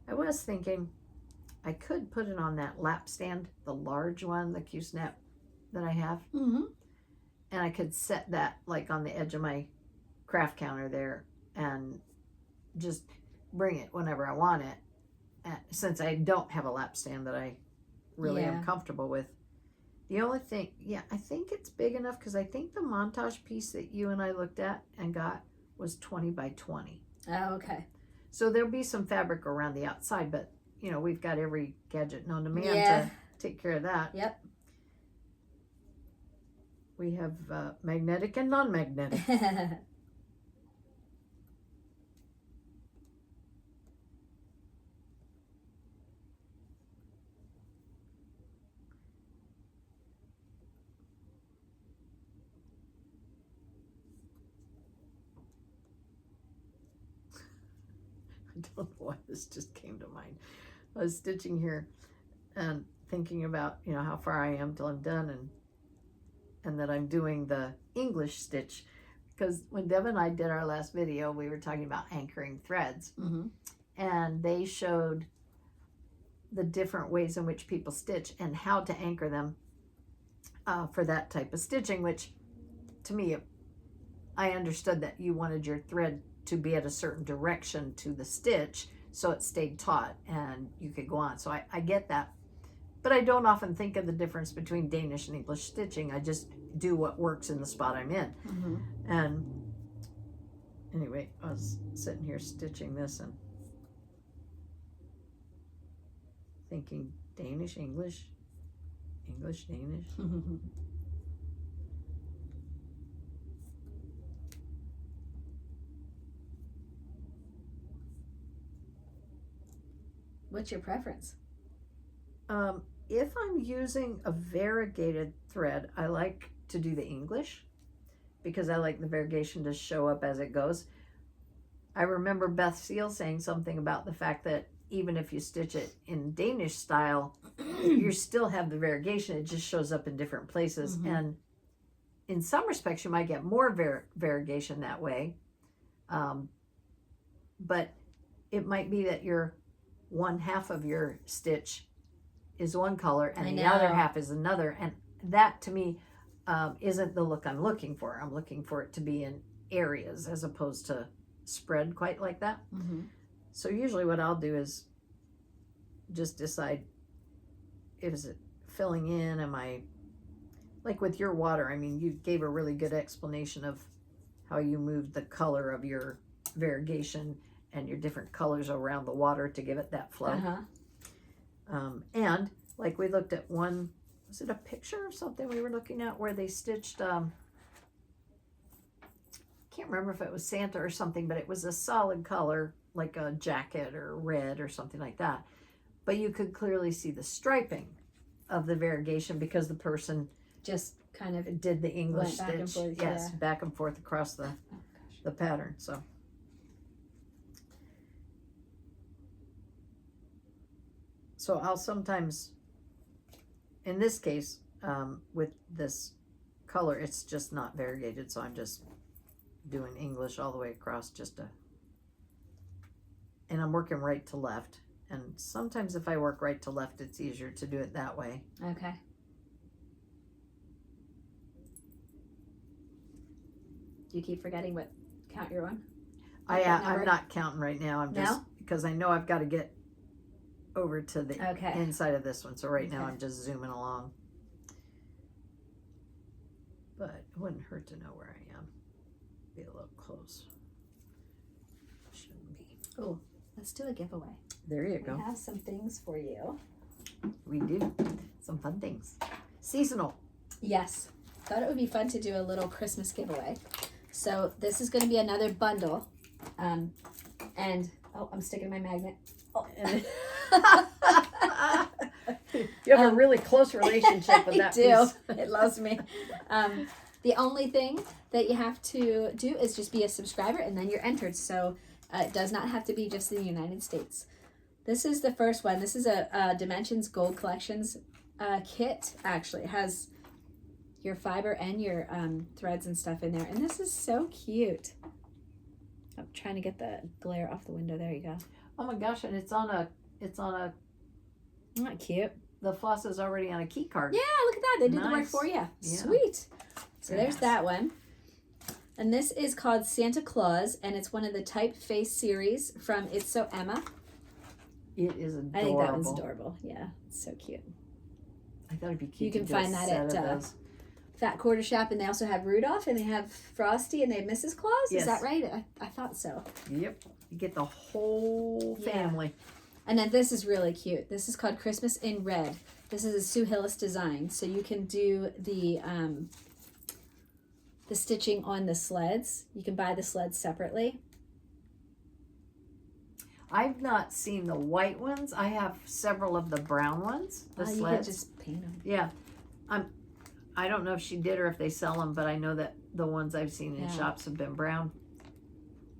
Speaker 1: I was thinking I could put it on that lap stand, the large one, the Q-Snap that I have.
Speaker 2: Mm-hmm.
Speaker 1: And I could set that like on the edge of my craft counter there and just bring it whenever I want it. Since I don't have a lap stand that I really am comfortable with. The only thing, I think it's big enough because I think the montage piece that you and I looked at and got was 20 by 20.
Speaker 2: Oh, okay.
Speaker 1: So there'll be some fabric around the outside, but you know, we've got every gadget known to man to take care of that.
Speaker 2: Yep.
Speaker 1: We have magnetic and non-magnetic. I don't know why this just came to mind. I was stitching here and thinking about, you know, how far I am till I'm done and that I'm doing the English stitch. Because when Deb and I did our last video, we were talking about anchoring threads.
Speaker 2: Mm-hmm.
Speaker 1: And they showed the different ways in which people stitch and how to anchor them for that type of stitching, which to me, I understood that you wanted your thread to be at a certain direction to the stitch so it stayed taut and you could go on. So I get that. But I don't often think of the difference between Danish and English stitching. I just do what works in the spot I'm in.
Speaker 2: Mm-hmm.
Speaker 1: And anyway, I was sitting here stitching this and thinking Danish, English, English, Danish.
Speaker 2: What's your preference?
Speaker 1: If I'm using a variegated thread, I like to do the English because I like the variegation to show up as it goes. I remember Beth Seal saying something about the fact that even if you stitch it in Danish style, you still have the variegation. It just shows up in different places.
Speaker 2: Mm-hmm.
Speaker 1: And in some respects, you might get more variegation that way. But it might be that your one half of your stitch is one color and the other half is another. And that to me isn't the look I'm looking for. I'm looking for it to be in areas as opposed to spread quite like that.
Speaker 2: Mm-hmm.
Speaker 1: So usually what I'll do is just decide, is it filling in? Am I, like with your water, I mean, you gave a really good explanation of how you moved the color of your variegation and your different colors around the water to give it that flow.
Speaker 2: Uh-huh.
Speaker 1: And like we looked at one, was it a picture of something we were looking at where they stitched, can't remember if it was Santa or something, but it was a solid color, like a jacket or red or something like that. But you could clearly see the striping of the variegation because the person
Speaker 2: just kind of
Speaker 1: did the English
Speaker 2: back and
Speaker 1: stitch.
Speaker 2: forth,
Speaker 1: Yes, back and forth across the pattern. So I'll sometimes, in this case, with this color, it's just not variegated, so I'm just doing English all the way across and I'm working right to left. And sometimes if I work right to left, it's easier to do it that way.
Speaker 2: Okay. Do you keep forgetting what count you're on?
Speaker 1: I'm not counting right now. I'm just, because I know I've got to get over to the inside of this one. So right now I'm just zooming along. But it wouldn't hurt to know where I am. Be a little close. Shouldn't be.
Speaker 2: Oh, let's do a giveaway.
Speaker 1: There you go.
Speaker 2: We have some things for you.
Speaker 1: We do. Some fun things. Seasonal.
Speaker 2: Yes. Thought it would be fun to do a little Christmas giveaway. So this is going to be another bundle. And, oh, I'm sticking my magnet. Oh.
Speaker 1: You have a really close relationship with that
Speaker 2: I do.
Speaker 1: piece.
Speaker 2: It loves me. The only thing that you have to do is just be a subscriber, and then you're entered. So it does not have to be just in the United States. This is the first one. This is a Dimensions Gold Collections kit. Actually, it has your fiber and your threads and stuff in there, and this is so cute. I'm trying to get the glare off the window. There you go.
Speaker 1: Oh my gosh, and it's on a
Speaker 2: Isn't that cute?
Speaker 1: the floss is already on a key card.
Speaker 2: Yeah, look at that. They did the work
Speaker 1: Nice.
Speaker 2: for you.
Speaker 1: Yeah.
Speaker 2: Sweet. So
Speaker 1: Very
Speaker 2: there's
Speaker 1: nice.
Speaker 2: that one. And this is called Santa Claus, and it's one of the Typeface series from It's So Emma.
Speaker 1: It is adorable.
Speaker 2: I think that one's adorable. Yeah, it's so cute.
Speaker 1: I thought it'd be cute.
Speaker 2: You can
Speaker 1: to do a
Speaker 2: find that
Speaker 1: set
Speaker 2: at
Speaker 1: of those.
Speaker 2: Fat Quarter Shop, and they also have Rudolph, and they have Frosty, and they have Mrs. Claus.
Speaker 1: Yes.
Speaker 2: Is that right? I thought so.
Speaker 1: Yep. You get the whole
Speaker 2: Yeah.
Speaker 1: family.
Speaker 2: And then this is really cute. This is called Christmas in Red. This is a Sue Hillis design, so you can do the stitching on the sleds. You can buy the sleds separately.
Speaker 1: I've not seen the white ones. I have several of the brown ones. The
Speaker 2: You could
Speaker 1: sleds.
Speaker 2: just paint them.
Speaker 1: Yeah. I don't know if she did or if they sell them, but I know that the ones I've seen in
Speaker 2: Yeah.
Speaker 1: shops have been brown.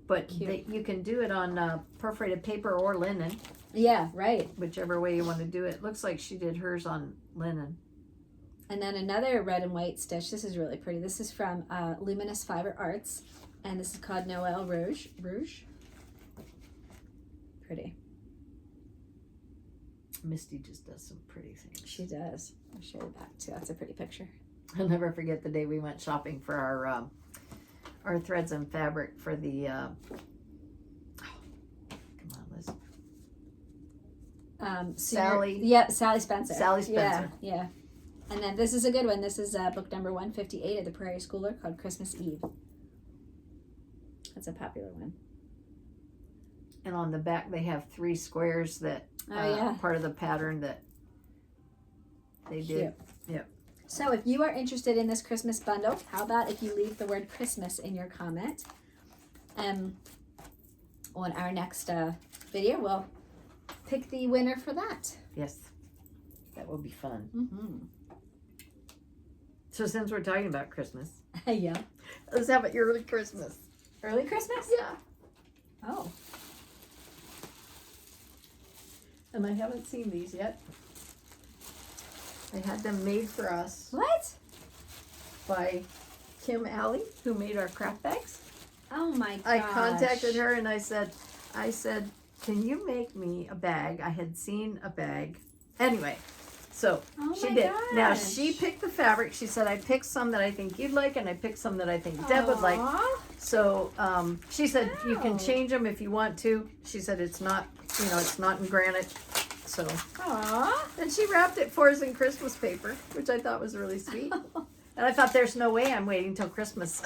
Speaker 1: But
Speaker 2: Cute.
Speaker 1: you can do it on perforated paper or linen,
Speaker 2: Yeah, right.
Speaker 1: whichever way you want to do it. Looks like she did hers on linen.
Speaker 2: And then another red and white stitch. This is really pretty. This is from Luminous Fiber Arts, and this is called Noël Rouge. Pretty.
Speaker 1: Misty just does some pretty things.
Speaker 2: She does. I'll show you that too. That's a pretty picture.
Speaker 1: I'll never forget the day we went shopping for our threads and fabric for the come on, Liz. Sally.
Speaker 2: Sally Spencer.
Speaker 1: Sally Spencer.
Speaker 2: Yeah. And then this is a good one. This is book number 158 of the Prairie Schooler called Christmas Eve. That's a popular one.
Speaker 1: And on the back they have 3 squares that part of the pattern that they did. Yep.
Speaker 2: So if you are interested in this Christmas bundle, how about if you leave the word Christmas in your comment? On our next video, we'll pick the winner for that.
Speaker 1: Yes. That will be fun.
Speaker 2: Mm-hmm.
Speaker 1: So since we're talking about Christmas,
Speaker 2: Yeah.
Speaker 1: let's have an early Christmas.
Speaker 2: Early Christmas?
Speaker 1: Yeah.
Speaker 2: Oh.
Speaker 1: And I haven't seen these yet. I had them made for us
Speaker 2: What?
Speaker 1: by Kim Alley, who made our craft bags.
Speaker 2: Oh my gosh.
Speaker 1: I contacted her and I said, can you make me a bag? I had seen a bag. Anyway, so
Speaker 2: Oh
Speaker 1: she
Speaker 2: my
Speaker 1: did. Now
Speaker 2: gosh.
Speaker 1: she picked the fabric. She said, I picked some that I think you'd like and I picked some that I think Deb would like.
Speaker 2: Aw.
Speaker 1: So she said, you can
Speaker 2: Wow.
Speaker 1: change them if you want to. She said, it's not, it's not in granite. So,
Speaker 2: Aw.
Speaker 1: and she wrapped it for us in Christmas paper, which I thought was really sweet. And I thought, there's no way I'm waiting till Christmas.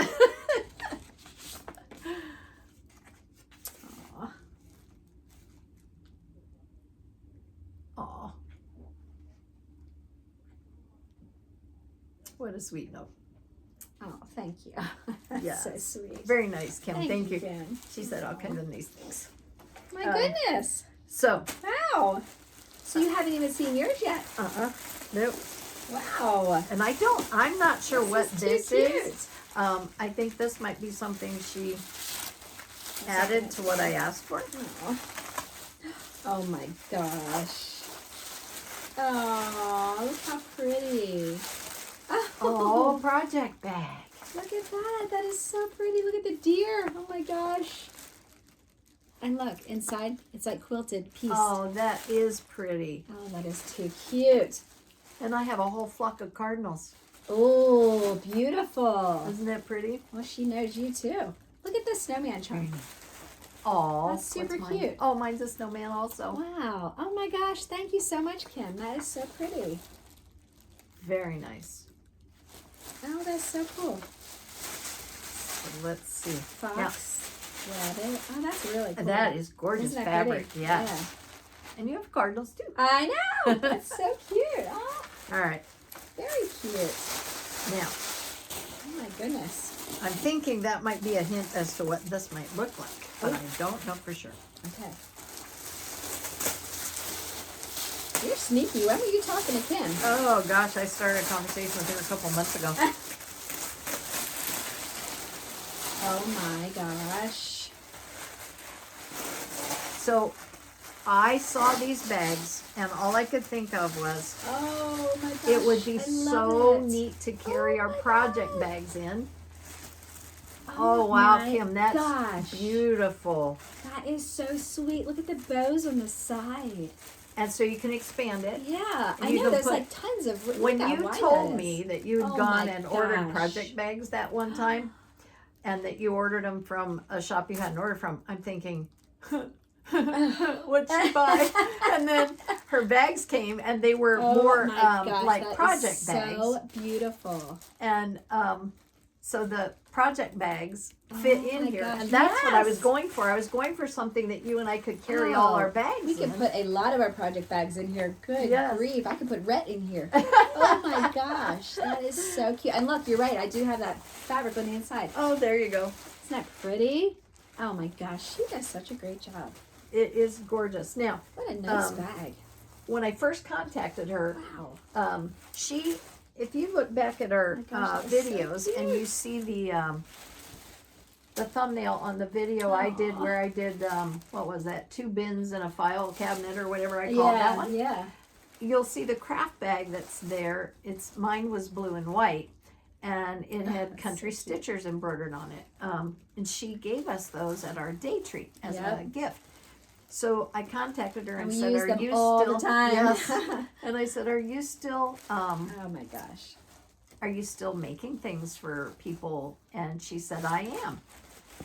Speaker 2: Aw.
Speaker 1: Aw. What a sweet note.
Speaker 2: Oh, thank you. That's
Speaker 1: Yes.
Speaker 2: so sweet.
Speaker 1: Very nice, Kim. Thank you.
Speaker 2: Kim.
Speaker 1: She said all kinds of nice things.
Speaker 2: My goodness.
Speaker 1: So,
Speaker 2: Wow. So you haven't even seen yours yet.
Speaker 1: nope.
Speaker 2: Wow.
Speaker 1: And I'm not sure what this
Speaker 2: too
Speaker 1: is. I think this might be something she added to what I asked for.
Speaker 2: Aw. Oh my gosh. Oh, look how pretty.
Speaker 1: Oh, project bag.
Speaker 2: Look at that. That is so pretty. Look at the deer. Oh my gosh. And look, inside, it's like quilted piece.
Speaker 1: Oh, that is pretty.
Speaker 2: Oh, that is too cute.
Speaker 1: And I have a whole flock of cardinals.
Speaker 2: Oh, beautiful.
Speaker 1: Isn't that pretty?
Speaker 2: Well, she knows you too. Look at this snowman charm.
Speaker 1: Oh,
Speaker 2: That's super
Speaker 1: what's mine?
Speaker 2: cute.
Speaker 1: Oh, mine's a snowman also.
Speaker 2: Wow. Oh my gosh. Thank you so much, Kim. That is so pretty.
Speaker 1: Very nice.
Speaker 2: Oh, that's so cool.
Speaker 1: So let's see.
Speaker 2: Fox. Rabbit. Oh, that's really cool.
Speaker 1: That is gorgeous
Speaker 2: Isn't that
Speaker 1: fabric.
Speaker 2: pretty?
Speaker 1: Yeah. And you have cardinals too.
Speaker 2: I know. That's so cute. Oh,
Speaker 1: All right.
Speaker 2: very cute.
Speaker 1: Now,
Speaker 2: Oh my goodness.
Speaker 1: I'm thinking that might be a hint as to what this might look like, but I don't know for sure.
Speaker 2: Okay. You're sneaky. When were you talking to Kim?
Speaker 1: Oh gosh, I started a conversation with her a couple months ago.
Speaker 2: Oh my gosh.
Speaker 1: So I saw these bags, and all I could think of was,
Speaker 2: Oh my gosh.
Speaker 1: it would be
Speaker 2: I
Speaker 1: so
Speaker 2: love it.
Speaker 1: neat to carry our
Speaker 2: my
Speaker 1: project
Speaker 2: gosh.
Speaker 1: bags in. Oh wow,
Speaker 2: my
Speaker 1: Kim, that's
Speaker 2: gosh.
Speaker 1: beautiful.
Speaker 2: That is so sweet. Look at the bows on the side.
Speaker 1: And so you can expand it.
Speaker 2: Yeah,
Speaker 1: And
Speaker 2: I
Speaker 1: you
Speaker 2: know.
Speaker 1: can
Speaker 2: There's
Speaker 1: put-
Speaker 2: like tons of. Look
Speaker 1: When
Speaker 2: how
Speaker 1: you
Speaker 2: wide
Speaker 1: told
Speaker 2: that
Speaker 1: me
Speaker 2: is.
Speaker 1: that you had
Speaker 2: Oh
Speaker 1: gone
Speaker 2: my
Speaker 1: and ordered
Speaker 2: gosh.
Speaker 1: project bags that one time, and that you ordered them from a shop you hadn't ordered from, I'm thinking, what'd she buy? And then her bags came, and they were more
Speaker 2: my gosh,
Speaker 1: like
Speaker 2: that is
Speaker 1: project bags.
Speaker 2: So beautiful.
Speaker 1: And so the project bags fit
Speaker 2: Oh
Speaker 1: in
Speaker 2: my
Speaker 1: here,
Speaker 2: gosh,
Speaker 1: and that's what I was
Speaker 2: yes.
Speaker 1: going for. I was going for something that you and I could carry all our bags
Speaker 2: We
Speaker 1: in.
Speaker 2: could put a lot of our project bags in here. Good
Speaker 1: Yes.
Speaker 2: grief. I could put Rhett in here. Oh my gosh. That is so cute. And look, you're right. I do have that fabric on the inside.
Speaker 1: Oh, there you go.
Speaker 2: Isn't that pretty? Oh my gosh. She does such a great job.
Speaker 1: It is gorgeous. Now,
Speaker 2: What a nice bag.
Speaker 1: when I first contacted her,
Speaker 2: Wow.
Speaker 1: she, if you look back at her
Speaker 2: Oh my gosh, that is so
Speaker 1: videos and you see the thumbnail on the video I did
Speaker 2: Aw.
Speaker 1: where I did, what was that, 2 bins and a file cabinet or whatever I called that one.
Speaker 2: Yeah.
Speaker 1: You'll see the craft bag that's there. Mine was blue and white, and it had
Speaker 2: That's
Speaker 1: country
Speaker 2: so cute.
Speaker 1: stitchers embroidered on it. And she gave us those at our day treat as a
Speaker 2: Yep.
Speaker 1: gift. So I contacted her and,
Speaker 2: And we
Speaker 1: said,
Speaker 2: use
Speaker 1: "Are
Speaker 2: them
Speaker 1: you
Speaker 2: all
Speaker 1: still?"
Speaker 2: the time.
Speaker 1: Yes. And I said, "Are you still?
Speaker 2: Oh my gosh.
Speaker 1: Are you still making things for people?" And she said, "I am."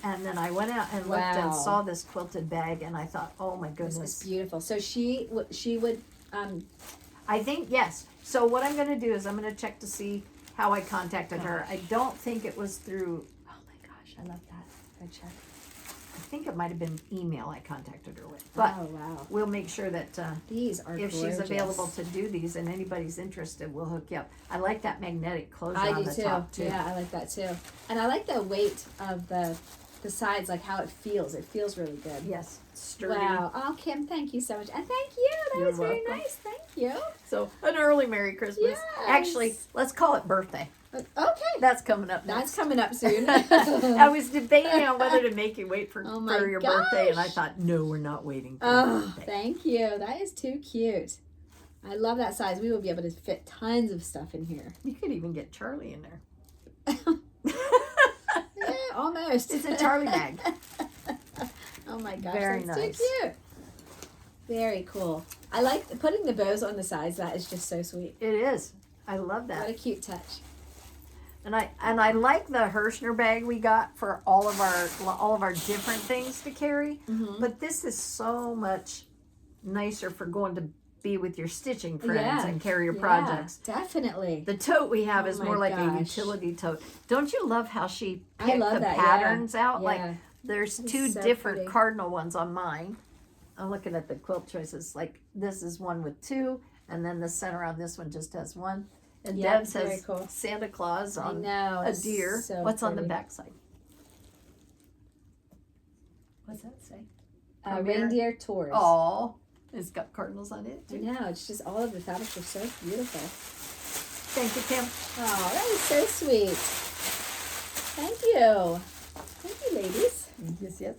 Speaker 1: And then I went out and looked and
Speaker 2: Wow.
Speaker 1: saw this quilted bag, and I thought, "Oh my
Speaker 2: This
Speaker 1: goodness."
Speaker 2: is beautiful. So she would
Speaker 1: I think, yes. So what I'm going to do is I'm going to check to see how I contacted her. I don't think it was through,
Speaker 2: oh my gosh, I love that. Go check.
Speaker 1: I think it might have been email I contacted her with. But
Speaker 2: Oh wow.
Speaker 1: we'll make sure that
Speaker 2: These are
Speaker 1: if
Speaker 2: gorgeous.
Speaker 1: she's available to do these and anybody's interested, we'll hook you up. I like that magnetic closure
Speaker 2: I
Speaker 1: on
Speaker 2: do
Speaker 1: the
Speaker 2: too.
Speaker 1: top too.
Speaker 2: Yeah, I like that too. And I like the weight of the sides, like how it feels. It feels really good.
Speaker 1: Yes, sturdy.
Speaker 2: Wow. Oh, Kim, thank you so much. And thank you. That
Speaker 1: You're
Speaker 2: was very
Speaker 1: welcome.
Speaker 2: nice. Thank you.
Speaker 1: So an early Merry Christmas.
Speaker 2: Yes.
Speaker 1: Actually, let's call it birthday.
Speaker 2: Okay.
Speaker 1: That's coming up
Speaker 2: That's
Speaker 1: next.
Speaker 2: coming up soon.
Speaker 1: I was debating on whether to make you wait for,
Speaker 2: Oh my
Speaker 1: for your birthday, and I
Speaker 2: gosh.
Speaker 1: thought, no, we're not waiting for your
Speaker 2: Oh,
Speaker 1: birthday.
Speaker 2: thank you. That is too cute. I love that size. We will be able to fit tons of stuff in here.
Speaker 1: You could even get Charlie in there.
Speaker 2: Yeah, almost.
Speaker 1: It's a Charlie bag.
Speaker 2: Oh my gosh,
Speaker 1: Very
Speaker 2: that's
Speaker 1: nice.
Speaker 2: too cute. Very cool. I like putting the bows on the sides. That is just so sweet.
Speaker 1: It is. I love
Speaker 2: What a
Speaker 1: that.
Speaker 2: cute touch.
Speaker 1: And I like the Hirschner bag we got for all of our different things to carry.
Speaker 2: Mm-hmm.
Speaker 1: But this is so much nicer for going to be with your stitching friends
Speaker 2: Yeah.
Speaker 1: and carry your projects.
Speaker 2: Definitely.
Speaker 1: The tote we have
Speaker 2: Oh
Speaker 1: is
Speaker 2: my
Speaker 1: more like a
Speaker 2: gosh.
Speaker 1: utility tote. Don't you love how she
Speaker 2: I
Speaker 1: picked
Speaker 2: love
Speaker 1: the
Speaker 2: that, yeah.
Speaker 1: patterns out?
Speaker 2: Yeah.
Speaker 1: Like there's
Speaker 2: It's
Speaker 1: 2
Speaker 2: so
Speaker 1: different
Speaker 2: pretty.
Speaker 1: cardinal ones on mine. I'm looking at the quilt choices. Like this is one with 2, and then the center on this one just has 1. And
Speaker 2: Yeah,
Speaker 1: Deb
Speaker 2: very
Speaker 1: says
Speaker 2: cool.
Speaker 1: Santa Claus
Speaker 2: I
Speaker 1: on
Speaker 2: know.
Speaker 1: a
Speaker 2: it's
Speaker 1: deer.
Speaker 2: so
Speaker 1: What's on the
Speaker 2: pretty.
Speaker 1: back side? What's that say?
Speaker 2: Reindeer tours.
Speaker 1: Oh, it's got cardinals on it
Speaker 2: I
Speaker 1: too.
Speaker 2: know. It's just all of the fabrics are so beautiful.
Speaker 1: Thank you, Kim.
Speaker 2: Oh, that is so sweet. Thank you. Thank you, ladies.
Speaker 1: Yes, yes.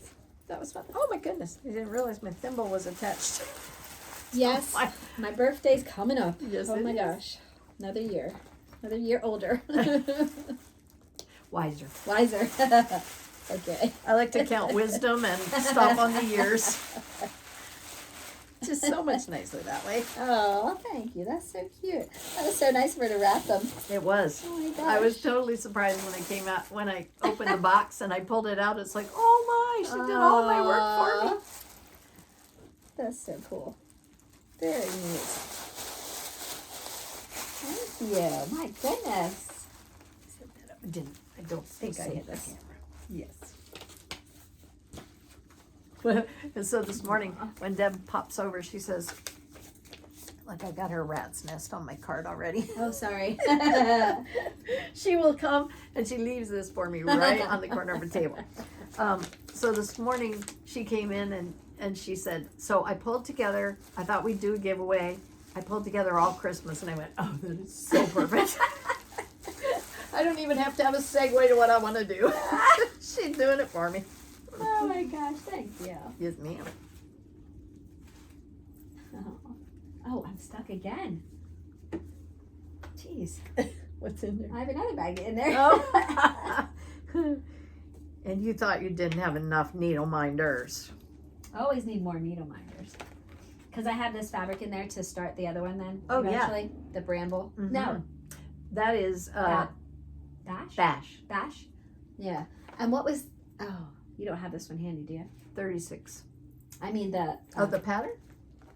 Speaker 1: That was fun. Oh my goodness. I didn't realize my thimble was attached.
Speaker 2: Yes,
Speaker 1: I-
Speaker 2: my birthday's coming up.
Speaker 1: Yes,
Speaker 2: Oh
Speaker 1: it
Speaker 2: my
Speaker 1: is.
Speaker 2: gosh. Another year older.
Speaker 1: Wiser.
Speaker 2: Wiser. Okay.
Speaker 1: I like to count wisdom and stop on the years. Just so much nicer that way.
Speaker 2: Oh, thank you. That's so cute. That was so nice of her to wrap them.
Speaker 1: It was.
Speaker 2: Oh my gosh.
Speaker 1: I was totally surprised when it came out, when I opened the box and I pulled it out. It's like, oh my, she did all my work for me.
Speaker 2: That's so cool. Very neat. Thank you. My goodness.
Speaker 1: I don't think I hit the
Speaker 2: this.
Speaker 1: camera. Yes. And so this morning, when Deb pops over, she says, "Look, I got her rat's nest on my card already."
Speaker 2: Oh, sorry.
Speaker 1: She will come and she leaves this for me right on the corner of the table. So this morning she came in and she said, "So I pulled together, I thought we'd do a giveaway. I pulled together all Christmas," and I went, "Oh, that is so perfect." I I don't even have to have a segue to what I want to do. She's doing it for me.
Speaker 2: Oh my gosh, thank you.
Speaker 1: Yes, ma'am.
Speaker 2: Oh, I'm stuck again. Jeez.
Speaker 1: What's in there?
Speaker 2: I have another bag in there.
Speaker 1: Oh. And you thought you didn't have enough needle minders.
Speaker 2: Always need more needle minders. Because I have this fabric in there to start the other one then.
Speaker 1: Oh,
Speaker 2: eventually. The bramble.
Speaker 1: Mhm.
Speaker 2: No.
Speaker 1: That is
Speaker 2: Bash?
Speaker 1: Bash.
Speaker 2: Bash? Yeah. And what was, oh, you don't have this one handy, do you?
Speaker 1: 36.
Speaker 2: I mean the.
Speaker 1: Oh, the pattern?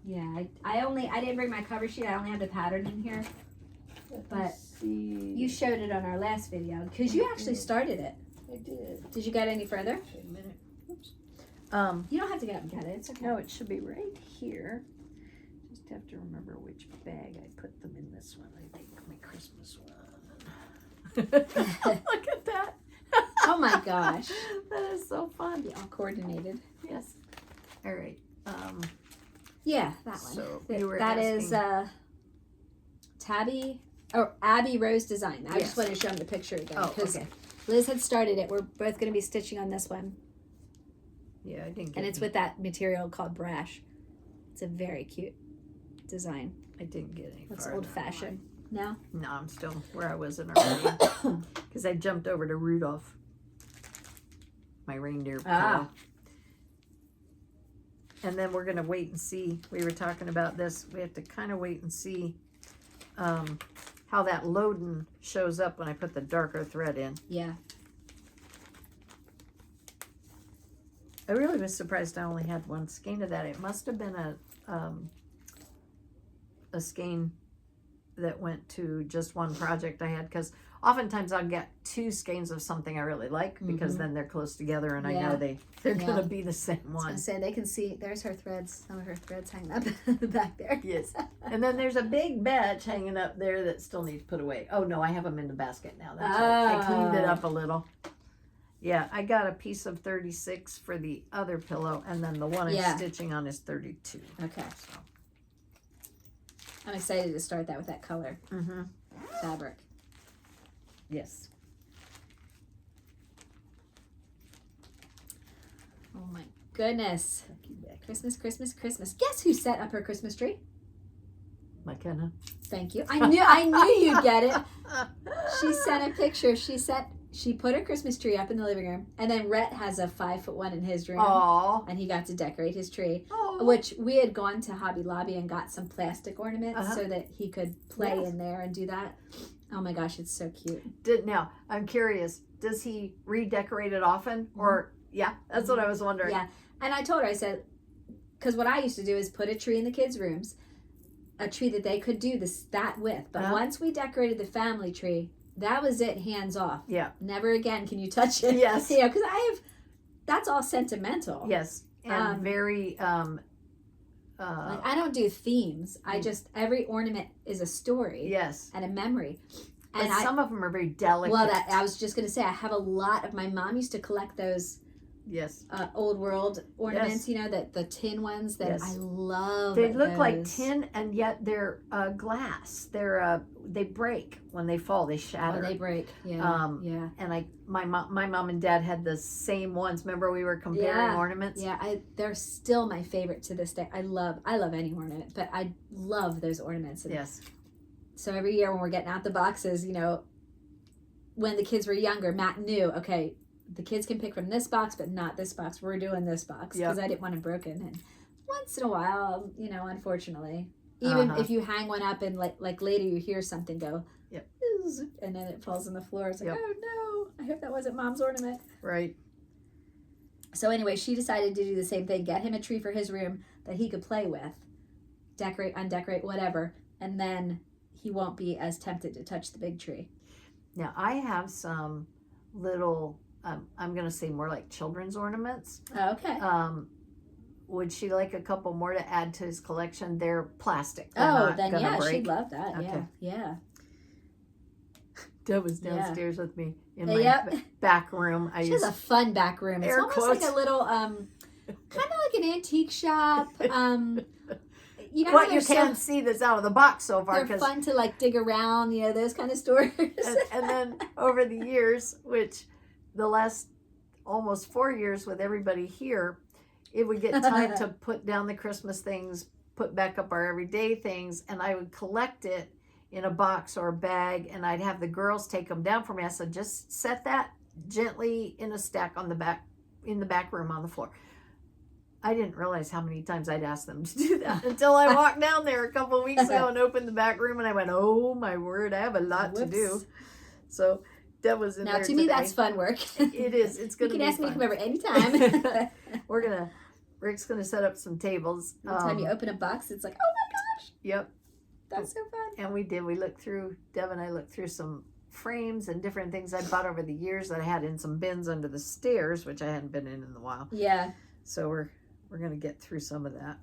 Speaker 2: Yeah, I didn't bring my cover sheet. I only have the pattern in here. But you showed it on our last video because you actually started it.
Speaker 1: I did.
Speaker 2: Did you get any further?
Speaker 1: Wait a minute. Oops.
Speaker 2: You don't have to get up and get it. It's okay.
Speaker 1: No, it should be right here. Just have to remember which bag I put them in. This one, I think, my Christmas one. Look at that.
Speaker 2: Oh my gosh.
Speaker 1: That is so fun.
Speaker 2: Be all coordinated.
Speaker 1: Yes. All right.
Speaker 2: Yeah, that one.
Speaker 1: So you were
Speaker 2: that is Tabby or Abby Rose Design. I just
Speaker 1: Yes.
Speaker 2: wanted to show them the picture again
Speaker 1: Oh,
Speaker 2: because
Speaker 1: okay.
Speaker 2: Liz had started it. We're both going to be stitching on this one,
Speaker 1: Yeah, I didn't get
Speaker 2: and it's with that material called brash. It's a very cute design.
Speaker 1: I didn't get any.
Speaker 2: Looks
Speaker 1: farther
Speaker 2: old fashioned. No.
Speaker 1: No, I'm still where I was in already because I jumped over to Rudolph, my reindeer.
Speaker 2: Ah.
Speaker 1: And then we're gonna wait and see. We were talking about this. We have to kind of wait and see how that loading shows up when I put the darker thread in.
Speaker 2: Yeah.
Speaker 1: I really was surprised I only had one skein of that. It must have been a skein that went to just one project I had, because oftentimes I'll get two skeins of something I really like because then they're close together and I know they're gonna be the same
Speaker 2: I was
Speaker 1: one.
Speaker 2: gonna say they can see. There's her threads. Some of her threads hanging up back there.
Speaker 1: Yes. And then there's a big batch hanging up there that still needs put away. Oh no, I have them in the basket now. That's right. I cleaned it up a little. Yeah, I got a piece of 36 for the other pillow, and then the one I'm stitching on is 32.
Speaker 2: Okay.
Speaker 1: So.
Speaker 2: I'm excited to start that with that color fabric.
Speaker 1: Yes.
Speaker 2: Oh my goodness. Christmas, Christmas, Christmas. Guess who set up her Christmas tree?
Speaker 1: McKenna.
Speaker 2: Thank you. I knew you'd get it. She sent a picture. She put her Christmas tree up in the living room, and then Rhett has a 5'1" in his room.
Speaker 1: Aww.
Speaker 2: And he got to decorate his tree.
Speaker 1: Aww.
Speaker 2: Which we had gone to Hobby Lobby and got some plastic ornaments so that he could play in there and do that. Oh my gosh, it's so cute.
Speaker 1: Now, I'm curious, does he redecorate it often? Or, yeah, that's what I was wondering.
Speaker 2: Yeah. And I told her, I said, because what I used to do is put a tree in the kids' rooms, a tree that they could do that with. But once we decorated the family tree, that was it, hands off.
Speaker 1: Yeah.
Speaker 2: Never again can you touch it.
Speaker 1: Yes.
Speaker 2: Yeah, because that's all sentimental.
Speaker 1: Yes. And very,
Speaker 2: like I don't do themes. I just, every ornament is a story.
Speaker 1: Yes.
Speaker 2: And a memory.
Speaker 1: And some of them are very delicate.
Speaker 2: Well, I was just going to say, I have a lot of, my mom used to collect those old world ornaments, you know, the tin ones that I love.
Speaker 1: They look like tin, and yet they're glass. They break when they fall. They shatter.
Speaker 2: Oh, they break. Yeah. Yeah.
Speaker 1: And my mom and dad had the same ones. Remember we were comparing ornaments?
Speaker 2: Yeah. They're still my favorite to this day. I love any ornament, but I love those ornaments. And
Speaker 1: yes.
Speaker 2: So every year when we're getting out the boxes, you know, when the kids were younger, Matt knew, okay, the kids can pick from this box, but not this box. We're doing this box because I didn't want it broken. And once in a while, you know, unfortunately, even if you hang one up and like later you hear something go, and then it falls on the floor. It's like, oh no, I hope that wasn't Mom's ornament.
Speaker 1: Right.
Speaker 2: So anyway, she decided to do the same thing. Get him a tree for his room that he could play with, decorate, undecorate, whatever, and then he won't be as tempted to touch the big tree.
Speaker 1: Now I have some little. I'm going to say more like children's ornaments.
Speaker 2: Oh, okay.
Speaker 1: Would she like a couple more to add to his collection? They're plastic.
Speaker 2: They're then she'd love that. Okay. Yeah.
Speaker 1: Deb was downstairs with me in my back room.
Speaker 2: She has a fun back room. It's almost like a little, kind of like an antique shop. you know
Speaker 1: what
Speaker 2: how
Speaker 1: you
Speaker 2: they're
Speaker 1: can't see that's out of the box so far.
Speaker 2: they're fun to like dig around, you know, those kind of stores.
Speaker 1: And then over the years, which the last almost 4 years with everybody here, it would get time to put down the Christmas things, put back up our everyday things, and I would collect it in a box or a bag, and I'd have the girls take them down for me. I said, just set that gently in a stack on the back, in the back room on the floor. I didn't realize how many times I'd asked them to do that until I walked down there a couple of weeks ago and opened the back room, and I went, oh my word, I have a lot to do. So Deb was in
Speaker 2: now,
Speaker 1: there
Speaker 2: to
Speaker 1: today.
Speaker 2: me, that's fun work.
Speaker 1: It is. It's going to be
Speaker 2: You can ask me
Speaker 1: fun.
Speaker 2: to come over anytime.
Speaker 1: Rick's gonna set up some tables.
Speaker 2: Every time you open a box, it's like, oh my gosh,
Speaker 1: Yep.
Speaker 2: that's so fun.
Speaker 1: And we did. We looked through. Deb and I looked through some frames and different things I bought over the years that I had in some bins under the stairs, which I hadn't been in a while.
Speaker 2: Yeah.
Speaker 1: So we're gonna get through some of that.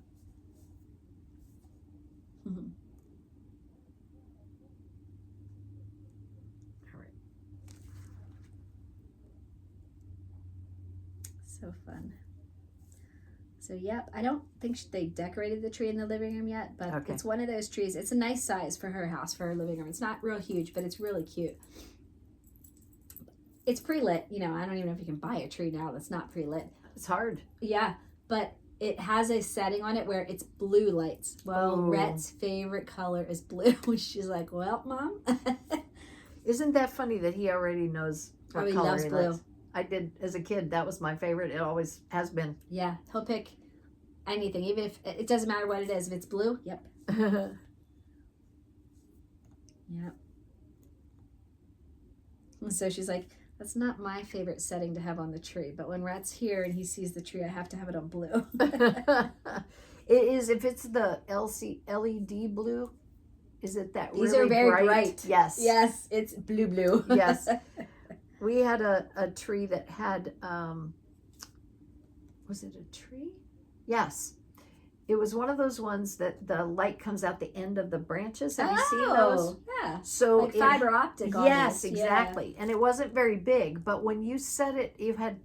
Speaker 2: Mm-hmm.
Speaker 1: All right.
Speaker 2: So fun. So, yep, I don't think they decorated the tree in the living room yet, but
Speaker 1: Okay.
Speaker 2: it's one of those trees. It's a nice size for her house, for her living room. It's not real huge, but it's really cute. It's pre-lit. You know, I don't even know if you can buy a tree now that's not pre-lit.
Speaker 1: It's hard.
Speaker 2: Yeah, but it has a setting on it where it's blue lights. Well,
Speaker 1: Ooh.
Speaker 2: Rhett's favorite color is blue. She's like, well, Mom.
Speaker 1: Isn't that funny that he already knows what
Speaker 2: Oh, he
Speaker 1: color
Speaker 2: loves
Speaker 1: he
Speaker 2: blue.
Speaker 1: likes? I did as a kid. That was my favorite. It always has been.
Speaker 2: Yeah, he'll pick anything, even if it doesn't matter what it is. If it's blue, yep. Yep. And so she's like, that's not my favorite setting to have on the tree. But when Rhett's here and he sees the tree, I have to have it on blue.
Speaker 1: It is, if it's the LED blue, is it that
Speaker 2: These
Speaker 1: really
Speaker 2: are very bright.
Speaker 1: Yes.
Speaker 2: Yes, it's blue.
Speaker 1: Yes. We had a tree that had, was it a tree? Yes. It was one of those ones that the light comes out the end of the branches. Have you seen those?
Speaker 2: Yeah.
Speaker 1: So
Speaker 2: Like fiber optic almost.
Speaker 1: Yes, exactly. And it wasn't very big, but when you set it, you had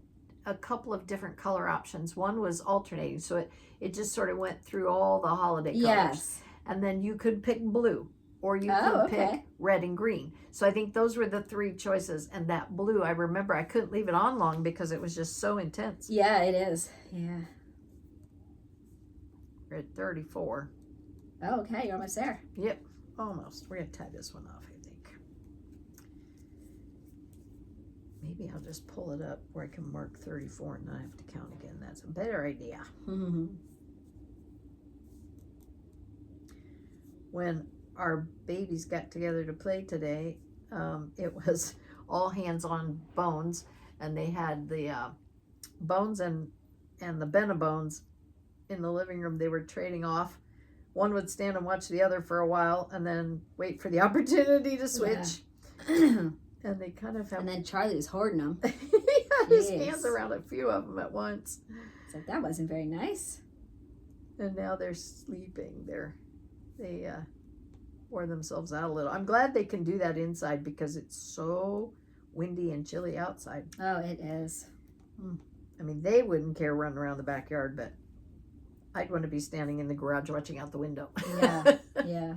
Speaker 1: a couple of different color options. One was alternating, so it just sort of went through all the holiday colors.
Speaker 2: Yes.
Speaker 1: And then you could pick blue, or you
Speaker 2: Oh,
Speaker 1: could pick red and green. So I think those were the three choices. And that blue, I remember I couldn't leave it on long because it was just so intense.
Speaker 2: Yeah, it is. Yeah.
Speaker 1: We're at 34.
Speaker 2: Oh, okay. You're almost there.
Speaker 1: Yep, almost. We're going to tie this one off, I think. Maybe I'll just pull it up where I can mark 34 and not have to count again. That's a better idea.
Speaker 2: Mm-hmm.
Speaker 1: When our babies got together to play today, it was all hands on bones, and they had the bones and the Benabones in the living room. They were trading off. One would stand and watch the other for a while and then wait for the opportunity to switch. Yeah. And they kind of have...
Speaker 2: And then Charlie was hoarding them.
Speaker 1: He had his
Speaker 2: Yes.
Speaker 1: hands around a few of them at once.
Speaker 2: It's like, that wasn't very nice.
Speaker 1: And now they're sleeping. They wore themselves out a little. I'm glad they can do that inside because it's so windy and chilly outside.
Speaker 2: Oh, it is.
Speaker 1: I mean, they wouldn't care running around the backyard, but I'd want to be standing in the garage watching out the window.
Speaker 2: Yeah, yeah.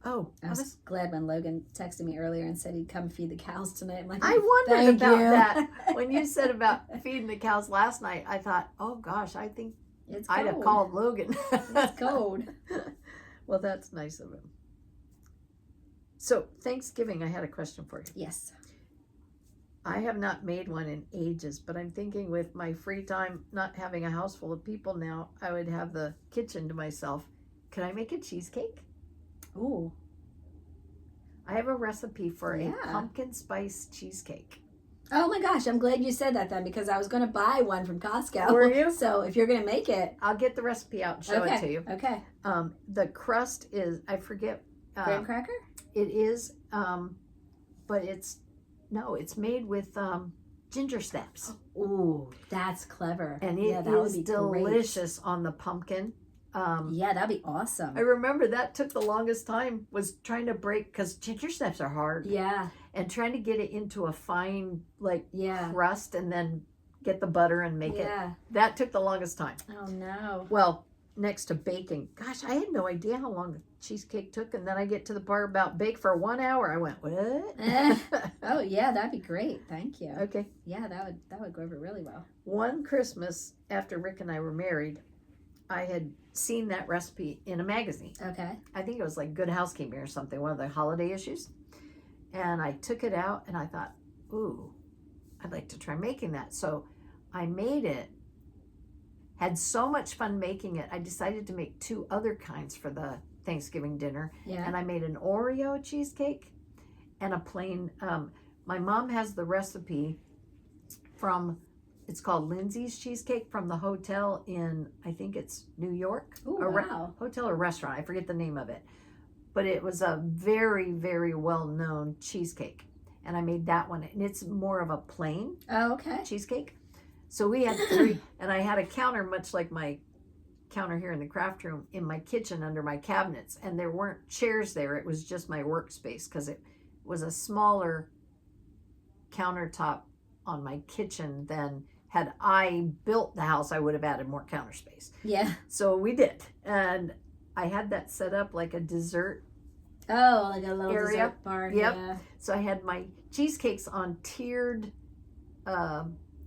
Speaker 1: Oh,
Speaker 2: I was glad when Logan texted me earlier and said he'd come feed the cows tonight. I'm like,
Speaker 1: I wondered
Speaker 2: thank
Speaker 1: about
Speaker 2: you.
Speaker 1: that. When you said about feeding the cows last night, I thought, oh gosh, I think
Speaker 2: It's cold.
Speaker 1: I'd have called Logan.
Speaker 2: It's cold.
Speaker 1: Well, that's nice of him. So, Thanksgiving, I had a question for you.
Speaker 2: Yes.
Speaker 1: I have not made one in ages, but I'm thinking with my free time, not having a house full of people now, I would have the kitchen to myself. Could I make a cheesecake?
Speaker 2: Ooh.
Speaker 1: I have a recipe for
Speaker 2: Yeah.
Speaker 1: a pumpkin spice cheesecake.
Speaker 2: Oh my gosh, I'm glad you said that then because I was going to buy one from Costco.
Speaker 1: Were you?
Speaker 2: So if you're going to make it.
Speaker 1: I'll get the recipe out and show it to you.
Speaker 2: Okay.
Speaker 1: The crust is, I forget.
Speaker 2: Graham cracker?
Speaker 1: It is, but it's made with ginger snaps.
Speaker 2: Ooh, that's clever.
Speaker 1: And it
Speaker 2: that would
Speaker 1: is
Speaker 2: be
Speaker 1: delicious on the pumpkin.
Speaker 2: Yeah, that'd be awesome.
Speaker 1: I remember that took the longest time, was trying to break, because ginger snaps are hard.
Speaker 2: Yeah.
Speaker 1: And trying to get it into a fine,
Speaker 2: Yeah.
Speaker 1: crust and then get the butter and make it. That took the longest time.
Speaker 2: Oh no.
Speaker 1: Well, next to baking. Gosh, I had no idea how long the cheesecake took, and then I get to the part about bake for 1 hour. I went, what?
Speaker 2: Oh yeah, that'd be great. Thank you.
Speaker 1: Okay.
Speaker 2: Yeah, that would go over really well.
Speaker 1: One Christmas after Rick and I were married, I had seen that recipe in a magazine.
Speaker 2: Okay.
Speaker 1: I think it was like Good Housekeeping or something, one of the holiday issues. And I took it out and I thought, ooh, I'd like to try making that. So I made it, had so much fun making it. I decided to make 2 other kinds for the Thanksgiving dinner.
Speaker 2: Yeah.
Speaker 1: And I made an Oreo cheesecake and a plain, my mom has the recipe from, it's called Lindsay's Cheesecake from the hotel in, I think it's New York.
Speaker 2: Oh, wow.
Speaker 1: Hotel or restaurant, I forget the name of it. But it was a very, very well-known cheesecake. And I made that one. And it's more of a plain cheesecake. So we had 3. And I had a counter, much like my counter here in the craft room, in my kitchen under my cabinets. And there weren't chairs there. It was just my workspace because it was a smaller countertop on my kitchen than had I built the house, I would have added more counter space.
Speaker 2: Yeah.
Speaker 1: So we did. And I had that set up like a dessert.
Speaker 2: Oh, like a little
Speaker 1: area.
Speaker 2: dessert bar.
Speaker 1: Yep.
Speaker 2: Yeah.
Speaker 1: So I had my cheesecakes on tiered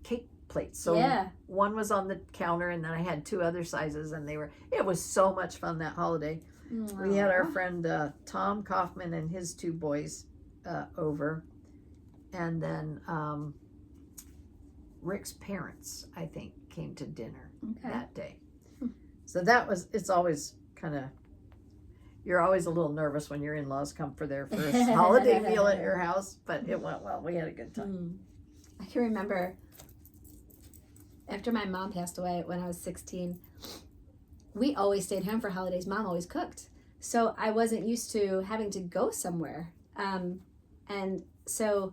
Speaker 1: cake plates. So one was on the counter and then I had 2 other sizes and it was so much fun that holiday.
Speaker 2: Aww.
Speaker 1: We had our friend Tom Kaufman and his 2 boys over. And then Rick's parents, I think, came to dinner that day. So it's always kind of, you're always a little nervous when your in-laws come for their first holiday meal at your house, but it went well. We had a good time.
Speaker 2: I can remember after my mom passed away when I was 16, we always stayed home for holidays. Mom always cooked. So I wasn't used to having to go somewhere. And so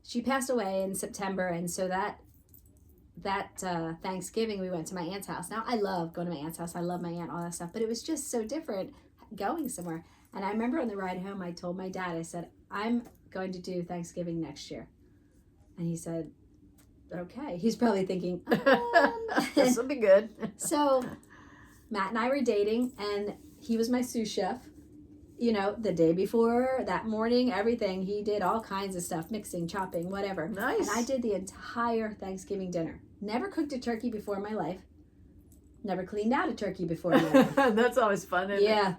Speaker 2: she passed away in September, and so that Thanksgiving we went to my aunt's house. Now I love going to my aunt's house. I love my aunt, all that stuff, but it was just so different going somewhere. And I remember on the ride home, I told my dad, I said, I'm going to do Thanksgiving next year. And he said, okay. He's probably thinking,
Speaker 1: this will be good.
Speaker 2: So Matt and I were dating, and he was my sous chef. You know, the day before, that morning, everything. He did all kinds of stuff, mixing, chopping, whatever.
Speaker 1: Nice.
Speaker 2: And I did the entire Thanksgiving dinner. Never cooked a turkey before in my life. Never cleaned out a turkey before in my life.
Speaker 1: That's always fun, isn't it?
Speaker 2: Yeah.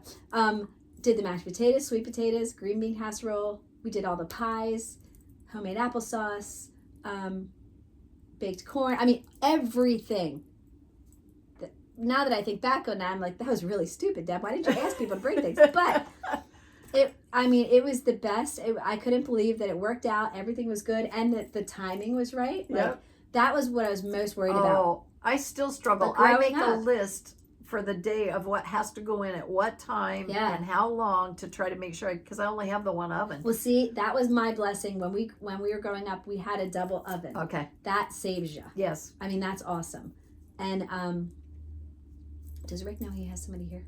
Speaker 2: Did the mashed potatoes, sweet potatoes, green bean casserole. We did all the pies, homemade applesauce, baked corn. I mean, everything. Now that I think back on that, I'm like, that was really stupid, Deb. Why did you ask people to bring things? But it was the best. I couldn't believe that it worked out. Everything was good, and that the timing was right. Like, that was what I was most worried about.
Speaker 1: I still struggle. I make a list for the day of what has to go in at what time and how long to try to make sure, because I only have the one oven.
Speaker 2: Well, see, that was my blessing. When we were growing up, we had a double oven.
Speaker 1: Okay.
Speaker 2: That saves you.
Speaker 1: Yes.
Speaker 2: I mean, that's awesome. And does Rick know he has somebody here?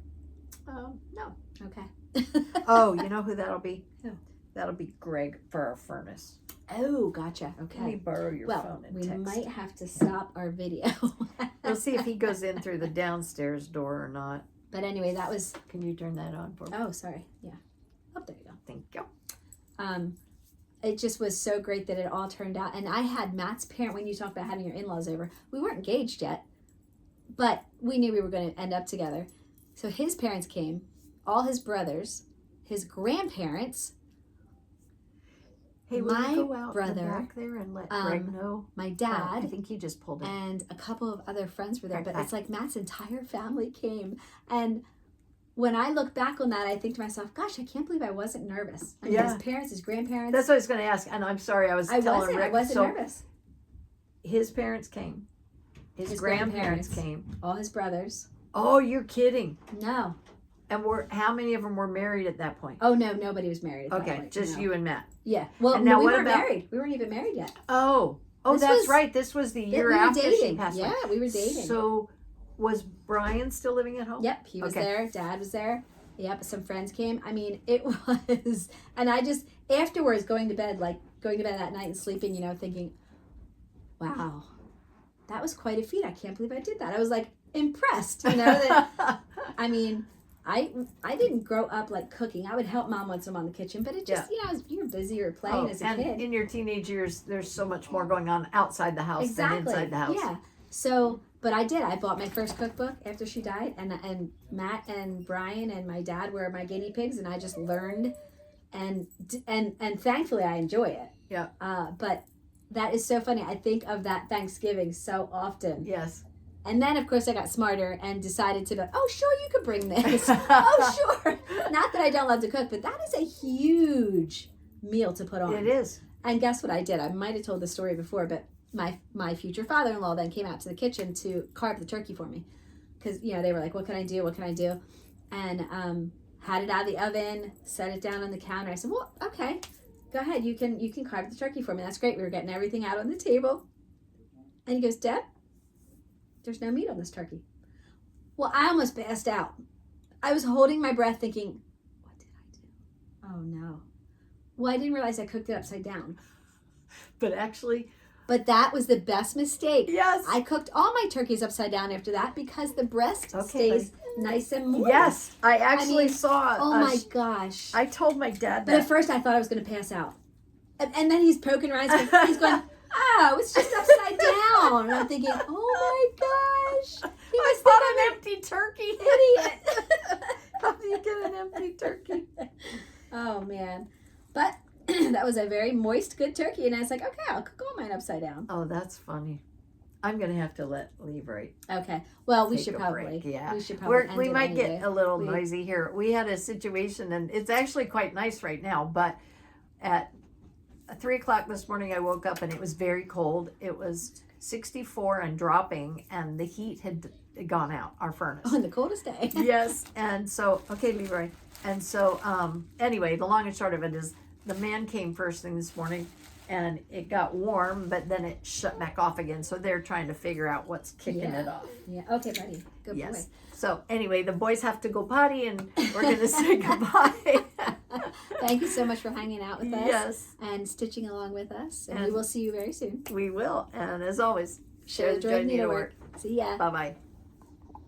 Speaker 1: No.
Speaker 2: Okay.
Speaker 1: Oh, you know who that'll be?
Speaker 2: Who?
Speaker 1: That'll be Greg for our furnace.
Speaker 2: Oh, gotcha. Okay.
Speaker 1: Let me borrow your phone and
Speaker 2: we
Speaker 1: text.
Speaker 2: Might have to stop our video.
Speaker 1: We'll see if he goes in through the downstairs door or not.
Speaker 2: But anyway, that was...
Speaker 1: Can you turn that on for me?
Speaker 2: Oh, sorry. Yeah. Oh, there you go.
Speaker 1: Thank you.
Speaker 2: It just was so great that it all turned out. And I had Matt's parent, when you talk about having your in-laws over, we weren't engaged yet, but we knew we were going to end up together. So his parents came, all his brothers, his grandparents.
Speaker 1: Hey, will
Speaker 2: my
Speaker 1: you go out
Speaker 2: brother,
Speaker 1: back there and let Greg know?
Speaker 2: My dad.
Speaker 1: I think he just pulled in.
Speaker 2: And a couple of other friends were there. But it's like Matt's entire family came. And when I look back on that, I think to myself, gosh, I can't believe I wasn't nervous. I mean, his parents, his grandparents.
Speaker 1: That's what I was going to ask. And I'm sorry, I wasn't
Speaker 2: nervous.
Speaker 1: His parents came. His grandparents came.
Speaker 2: All his brothers.
Speaker 1: Oh, you're kidding.
Speaker 2: No.
Speaker 1: And how many of them were married at that point?
Speaker 2: Oh, no, nobody was married at that point.
Speaker 1: Just you and Matt.
Speaker 2: Yeah. Well,
Speaker 1: and now
Speaker 2: we
Speaker 1: what
Speaker 2: weren't
Speaker 1: about...
Speaker 2: married. We weren't even married yet.
Speaker 1: Oh, that's right. This was the year after she passed away.
Speaker 2: Yeah, we were dating.
Speaker 1: So was Brian still living at home?
Speaker 2: Yep, he was there. Dad was there. Yep, some friends came. I mean, it was... And I just, afterwards, going to bed that night and sleeping, thinking, wow, that was quite a feat. I can't believe I did that. I was like impressed, you know, that, I mean, I didn't grow up like cooking. I would help mom once I'm on the kitchen, but it just, you know, you were busy or playing as a
Speaker 1: and
Speaker 2: kid.
Speaker 1: in your teenage years, there's so much more going on outside the house than inside the house.
Speaker 2: Yeah. So, but I did. I bought my first cookbook after she died, and Matt and Brian and my dad were my guinea pigs, and I just learned, and thankfully I enjoy it.
Speaker 1: Yeah.
Speaker 2: But that is so funny. I think of that Thanksgiving so often.
Speaker 1: Yes.
Speaker 2: And then, of course, I got smarter and decided to go, oh, sure, you could bring this. Oh, sure. Not that I don't love to cook, but that is a huge meal to put on.
Speaker 1: It is.
Speaker 2: And guess what I did? I might have told this story before, but my future father-in-law then came out to the kitchen to carve the turkey for me. Because, you know, they were like, what can I do? What can I do? And had it out of the oven, set it down on the counter. I said, well, okay, go ahead. You can carve the turkey for me. That's great. We were getting everything out on the table. And he goes, Deb, there's no meat on this turkey. Well, I almost passed out. I was holding my breath thinking, what did I do? Oh, no. Well, I didn't realize I cooked it upside down. But that was the best mistake.
Speaker 1: Yes.
Speaker 2: I cooked all my turkeys upside down after that because the breast stays nice and moist.
Speaker 1: Yes. I actually saw.
Speaker 2: Oh, my gosh.
Speaker 1: I told my dad that.
Speaker 2: But at first I thought I was going to pass out. And then he's poking around. He's going, oh, it's just upside down. And I'm thinking, oh my gosh.
Speaker 1: I bought an empty turkey.
Speaker 2: Idiot.
Speaker 1: How do you get an empty turkey?
Speaker 2: Oh, man. But that was a very moist, good turkey. And I was like, okay, I'll cook all mine upside down.
Speaker 1: Oh, that's funny. I'm going to have to let Leroy.
Speaker 2: Okay. Well, we
Speaker 1: take
Speaker 2: should
Speaker 1: a
Speaker 2: probably.
Speaker 1: break. Yeah.
Speaker 2: We should probably.
Speaker 1: We might
Speaker 2: anyway.
Speaker 1: get a little noisy here. We had a situation, and it's actually quite nice right now, but at 3 o'clock this morning, I woke up and it was very cold. It was 64 and dropping, and the heat had gone out, our furnace.
Speaker 2: On the coldest day.
Speaker 1: Yes. And so, okay, Leroy. And so, anyway, the long and short of it is the man came first thing this morning, and it got warm, but then it shut back off again. So they're trying to figure out what's kicking it off.
Speaker 2: Yeah. Okay, buddy. Good boy.
Speaker 1: So anyway, the boys have to go potty, and we're going to say goodbye.
Speaker 2: Thank you so much for hanging out with us.
Speaker 1: Yes.
Speaker 2: And stitching along with us. And we will see you very soon.
Speaker 1: We will. And as always, share the joy of needlework.
Speaker 2: See ya.
Speaker 1: Bye-bye.